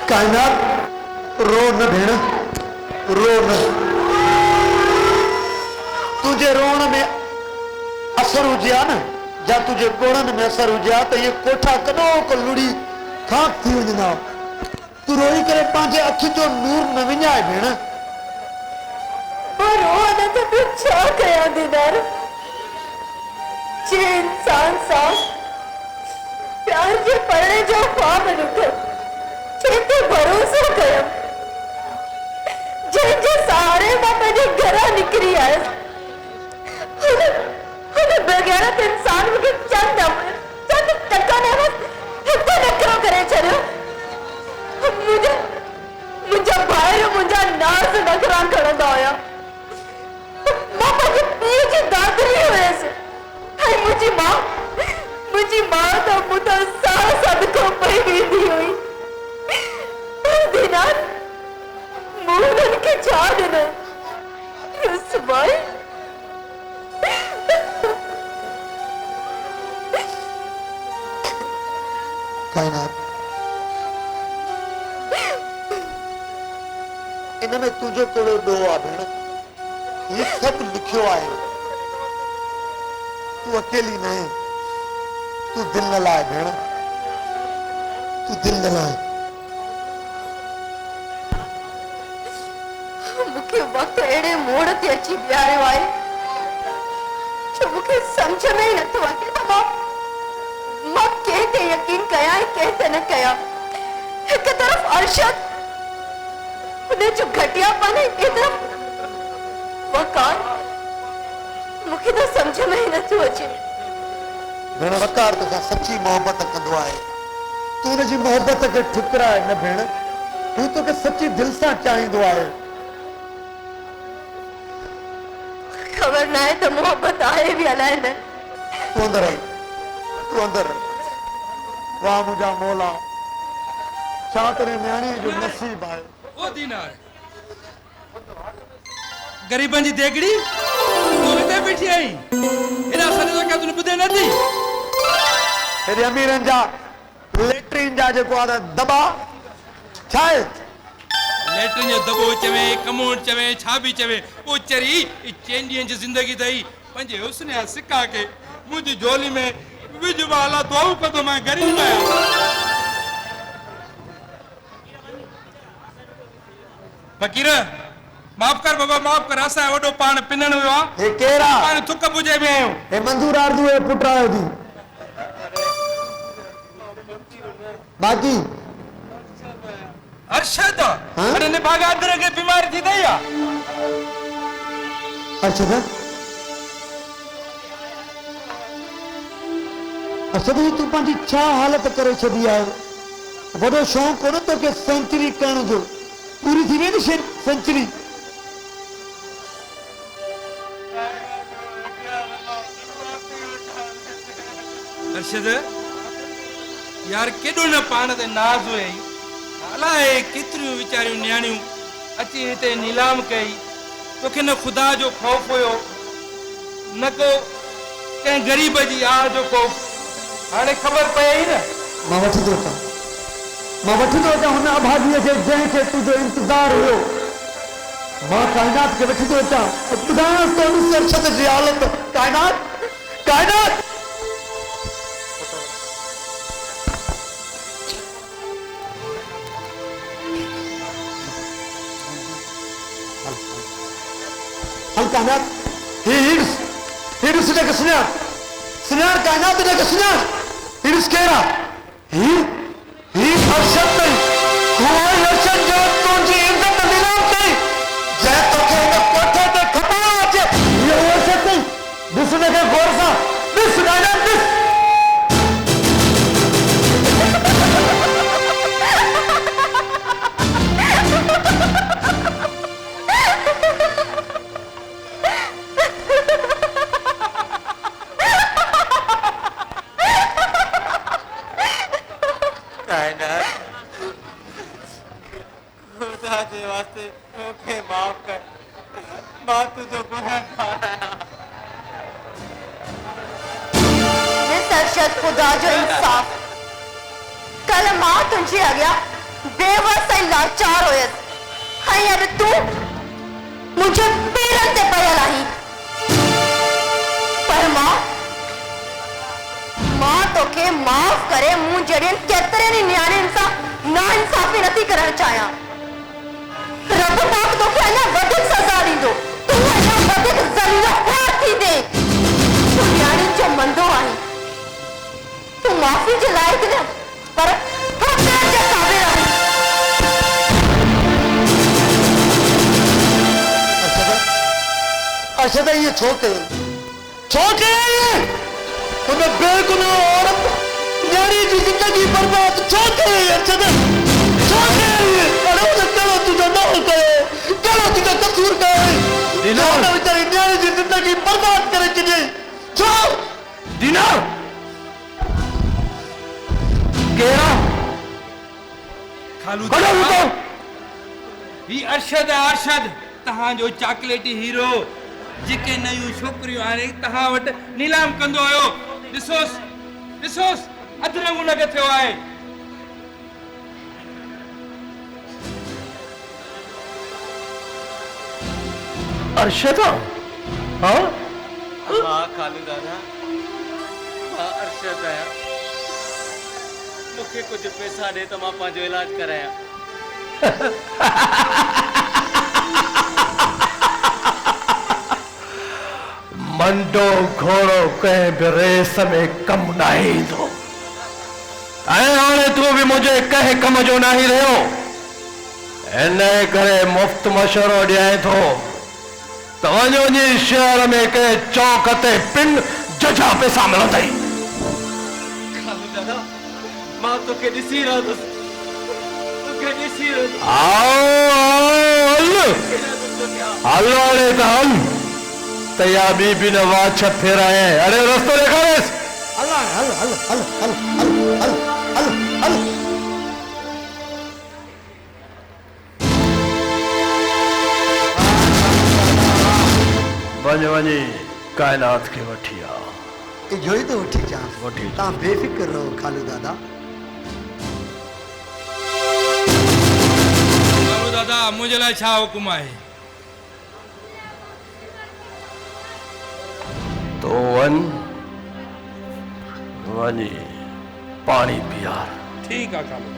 कायनात रो न भेण रो न तुझे रोण में असर हुजे न या तुझे गोड़न में असर हुजे तो ये कोठा कदो को लुड़ी खाक थी वञा तू रोई करे पंहिंजे अखि जो नूर न विञाए भेण पर रो न तो तू छा कया दीदार जे इंसान सां प्यार जे पढ़ने जो ख्वाब ॾिठो ते भरोसो कयो जंहिंजे सहारे मां पंहिंजे घरां निकिरी आयसि हुन बेगैरत इंसान मूंखे चंद टका न हिक नकरो करे छॾियो मुंहिंजा भाइर मुंहिंजा नाज़ नखरा खणंदा हुया मां पंहिंजे पीउ जी दादरी हुयसि ऐं मुंहिंजी मां त मूंतां साह सदको पई वेंदी हुई छा ॾिनो यूसुफ भाई। कायनात इनमें तुझो कहिड़ो ॾोह आहे भेण? ही सभु लिखियो आहे। तू अकेली न आहे, तू दिल न लाए भेण, तू दिल न लाए। मूंखे वक़्तु अहिड़े मोड़ ते अची बीहारियो आहे जो मूंखे सम्झ में ई नथो अचे त मां कंहिं ते यकीन कयां ऐं कंहिं ते न कयां। हिक तरफ़ अरशद, उन जो घटियापन, ऐं ॿिए तरफ़ वकार। मूंखे त सम्झ में ई नथो अचे। भेण वकार तोखां सची मोहबत कंदो आहे, तू हुनजी मोहबत खे ठुकराए न भेण। हू तोखे सची दिल सां चाहींदो आहे। ख़बर न आहे त मोहबत आहे बि अलाए न। तू अंदर हल, तू अंदर हल। वाह मुंहिंजा मौला, छा करे न्याणी जो नसीब आहे। ओ दीनार गरीबन जी देगड़ी तू हिते बीठी आई, एॾा सॼो क्या तुने ॿुधे नथी? हेॾे अमीरनि जा लेट्रिन जा जेको आहे दॿा छा आहे? लेट्रिन जो दॿो चवे, कमोड चवे, छा बि चवे, ओ चरी चइनि ॾींहंनि जी ज़िंदगी अथई। पंहिंजे हुस्न जा सिक्का खे मुंहिंजी झोली में विझ वाला दुआऊं कंदो मां ग़रीब आहियां। फ़कीर माफ़ कर बाबा, माफ़ कर। असां वॾो पाण पिनण वियो आहे। हे केरु आहे? पाण थुक बुझे में आहियूं। हे मंजूर आरज़ू जे पुट आयो थी। बाक़ी अरशद अरे ने भागा अंदर के बीमारी थी दई आ। अरशद अरशद तू पंहिंजी छा हालत करे छॾी आहे? वॾो शौक़ु कोन्हे तोखे सेंचुरी करण जो? पूरी थी वेंदी सेंचुरी। अरशद यार केॾो न पाण ते नाज़ हुई, अलाए केतिरियूं वीचारियूं न्याणियूं अची हिते नीलाम कई। तोखे न ख़ुदा जो ख़ौफ़ हुयो, न को कंहिं ग़रीब जी आह जो ख़ौफ़। हाणे ख़बर पई न। मां वठी थो अचां हुन अभागीअ खे जंहिंखे तुंहिंजो इंतज़ारु हुयो। मां काइनात खे वठी थो अचां, ॿुधायांसि तो ॾिस अरशद जी हालत। काइनात काइनात हल काइनात हिरिस ॾेख सुञाण काइनात ॾेख सुञाण। हिरिस केरु आहे? ही अरशद अथई। हुआ अरशद जो तुंहिंजी इज़त नीलाम कई, जंहिं तोखे हिन कोठे ते खपाइणो अचे। इहो अरशद अथई। ॾिस हुनखे गौर सां, ॾिस काइनात ॾिस। खुदा जो इंसाफ। कल मां तुझे अॻियां बेवस ऐं लाचार हुयसि, ऐं अॼु तूं मुंहिंजे पेरनि ते पयल आहीं। पर मां तोखे माफ़ करे मूं जहिड़ियुनि केतिरनि न्याणियुनि सां नाइंसाफ़ी नथी करणु चाहियां। रब पाक तोखे अञा वधीक सज़ा ॾींदो, तूं अञा वधीक ज़लील थींदे। तूं न्याणियुनि जो मंदो आहीं, तू माफी के लायक न, पर फतेह के काबिल है। अरशद ये छोटे उन बेगुनाह औरत न्याणी जी जिंदगी बर्बाद छोटे। अरशद छोटे करो तुझे न कयो, करो तुझे कसूर कयो। दीनार बेचारी न्याणी जी जिंदगी बर्बाद करे छॾी। छो दीनार केरा खालू ही अरशद तव्हांजो चॉकलेटी हीरो जेके नयूं छोकिरियूं हाणे तव्हां वटि नीलाम कंदो हुयो ॾिसोसि अधु रंग उनखे थियो आहे। अर्शदा हाँ वाह कालू दादा वाह अरशद आया मूंखे कुछ पैसा दे तो मां पंहिंजो इलाज कराया। मंडो घोड़ो कंहिं बि रेस में कम न ईंदो ऐं हाणे तूं बि मुंहिंजे कंहिं कम जो न रहियो इन करे मुफ़्त मशवरो ॾियां थो त वञी शहर में कंहिं चौक ते पिन जजा पैसा मिलंदई। कालू दादा मां तोखे ॾिसी रहंदुसि हल हाणे त हल तया बीबी ने वाछ फेराए अरे रस्तो देखारेस हल हल हल हल हल हल हल हल हल वञी कायनात के वठी आ इहो ई तो वठी जा वठी तव्हां बेफिक्र रहो खालू दादा। कालू दादा मुंहिंजे लाइ छा हुकुम आहे? तो वनी पानी पियार। ठीक है कालू।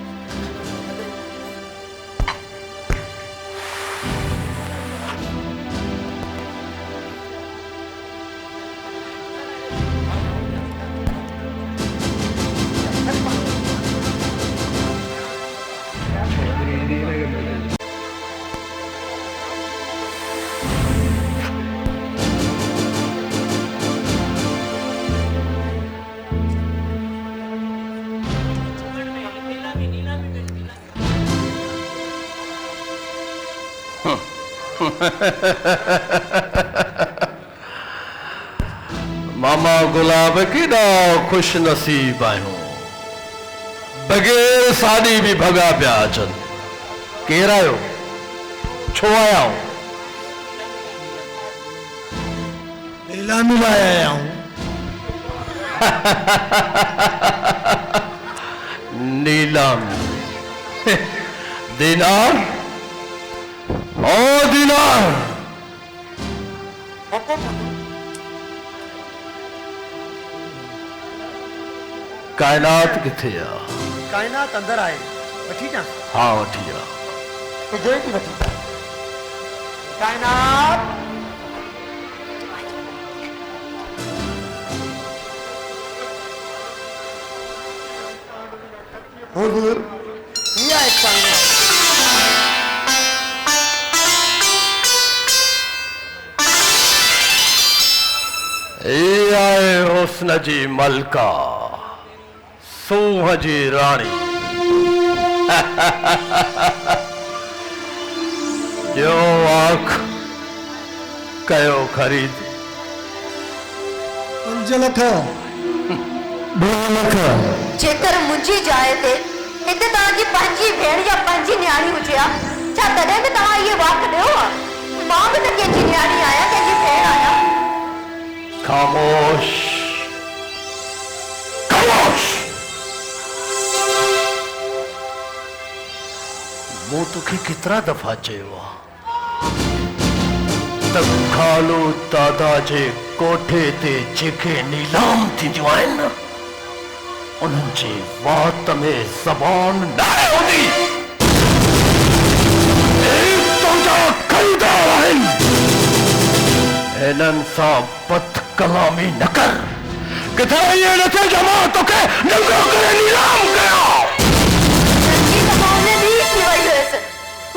मामा गुलाब केॾा खुश नसीब आहियूं बग़ैर साड़ी भी भगा पिया अचनि। केरु आयो छो आया नीलामी लाइ आया हूं। नीलामी दिनार ओ दिनार कायनात किथे आ? कायनात अंदर आए वठी जा। हाँ वठी आ जो ही वठी जा। कायनात हुजूर ये है कायनात। ये आए हुस्न जी मलका सूह जी रानी जो आख कयो खरीद 5 लख 2 लख जेकर मुंहिंजी जाइ ते हिते तव्हांजी पंहिंजी भेण या पंहिंजी न्याणी हुजे हा छा तॾहिं बि तव्हां इहे वाक ॾियो हा? मां बि त कंहिंजी न्याणी आहियां कंहिंजी भेण आहियां। खामोश खामोश मूं तोखे केतिरा दफ़ा चयो आहे त खालू दादा जे कोठे ते जेके नीलाम थींदियूं आहिनि न उन्हनि जी वात में ज़बान न हूंदी। तुंहिंजा ख़रीदार आहिनि हिननि सां बद कलामी न कर किथे ये न थे जमा तोखे नंगो करे नीलाम कया।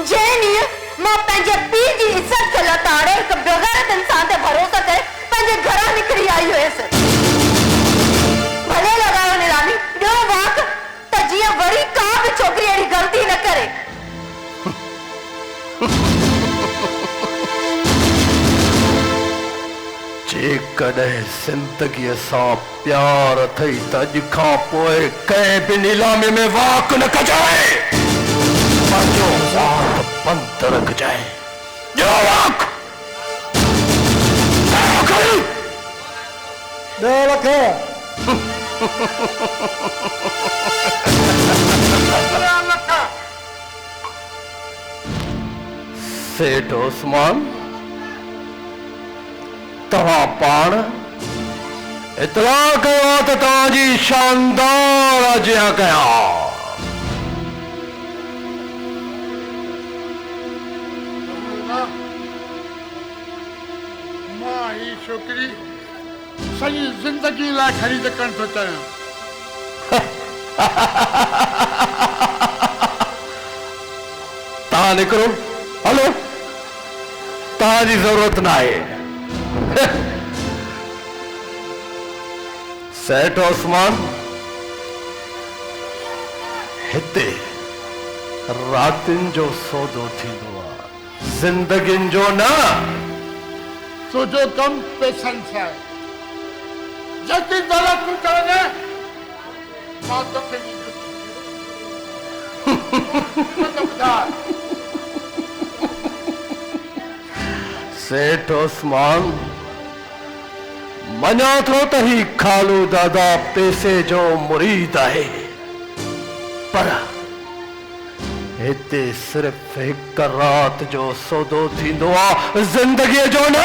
जंहिं ॾींहुं मां पंहिंजे पीउ जी इज़त खे लताड़े हिकु बेग़ैरत इंसान ते भरोसो करे पंहिंजे घरां निकिरी आई हुयसि। भले लॻायो नीलामी ॿियो वाक त जीअं वरी का बि छोकिरी अहिड़ी ग़लती न करे। जेकॾहिं ज़िंदगीअ सां प्यार अथई त अॼु खां पोइ कंहिं बि नीलामी में वाक न कजाए। पंहिंजो वात बंदि रखजाए। जोक 2 लख सेठ उस्मान तव्हां पाण इतला कयो त तव्हांजी शानदार अजिया कया मां ही छोकिरी सॼी ज़िंदगी लाइ ख़रीद करणु थो चाहियां तव्हां निकिरो हलो तव्हांजी ज़रूरत न आहे सेठ उस्मान हिते रातिनि जो सौदो थींदो आहे ज़िंदगियुनि जो न तुंहिंजो कमु पैसनि सां आहे जेकी दौलत तूं चवंदे मां तोखे सेठ उस्मान मञा थो त ही खालू दादा पैसे जो मुरीद आहे पर हिते सिर्फ़ हिकु राति जो सौदो थींदो आहे ज़िंदगीअ जो न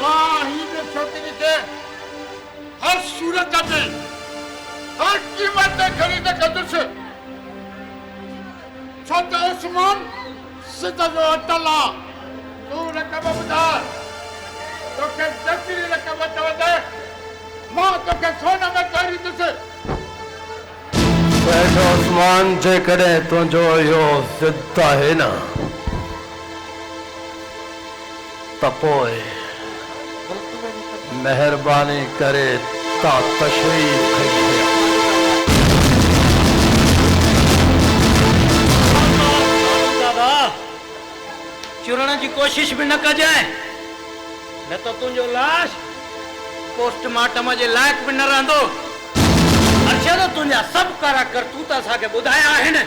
मां हिन छोकिरी खे हर सूरत ते हर क़ीमत ते ख़रीद कंदुसि छो त उस्मान सिध जो अटल आहे तूं रक़म ॿुधाए तोखे जेतिरी रक़म चवंदे मां तोखे सोन में ख़रीदुसि सेठ उस्मान जेकॾहिं तुंहिंजो इहो ज़िद आहे न त पोइ महिरबानी करे तव्हां तशरीफ़ खणी कयो दादा चुरण जी कोशिश भी न कजाए न तो तुंहिंजो लाश पोस्टमार्टम जे लाइक़ भी न रहंदो अर्शद तुंहिंजा सभु कारा करतूत असांखे ॿुधाया आहिनि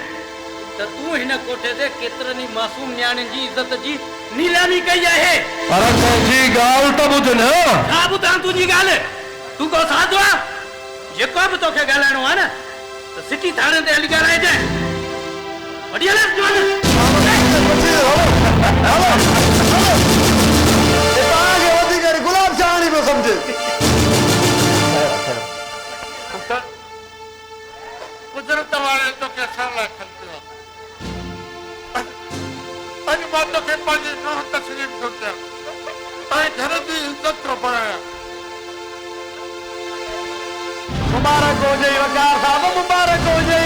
त तूं हिन कोठे ते केतिरनि ई मासूम न्याणियुनि जी इज़त जी नीलामी कई आहे पर तुंहिंजी ॻाल्हि त ॿुध न छा ॿुधां तुंहिंजी ॻाल्हि तूं को साधु आहे जेको बि तोखे ॻाल्हाइणो आहे न त सिटी थाणे ते हली ॻाल्हाइजांइ वठी हल गुलाब चांदी पियो सम्झे कुदरत वारे तोखे असां लाइ खणियो अॼु मां तोखे पंहिंजी नुंहुं तस्लीम थो कयां ऐं घर जी इज़त थो बढ़ायां मुबारक हुजे वकार साहब मुबारक हुजे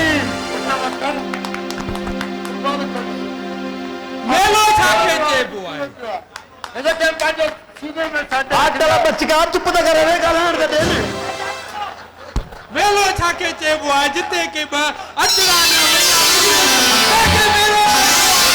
मेलो छाखे चइबो आहे हिनखे पंहिंजे सीने में छॾे आजकल बचका चुप त करे वे ॻाल्हाइण त ॾे न मेलो छाखे चइबो आहे जिते के ब अचरा न वञा मेलो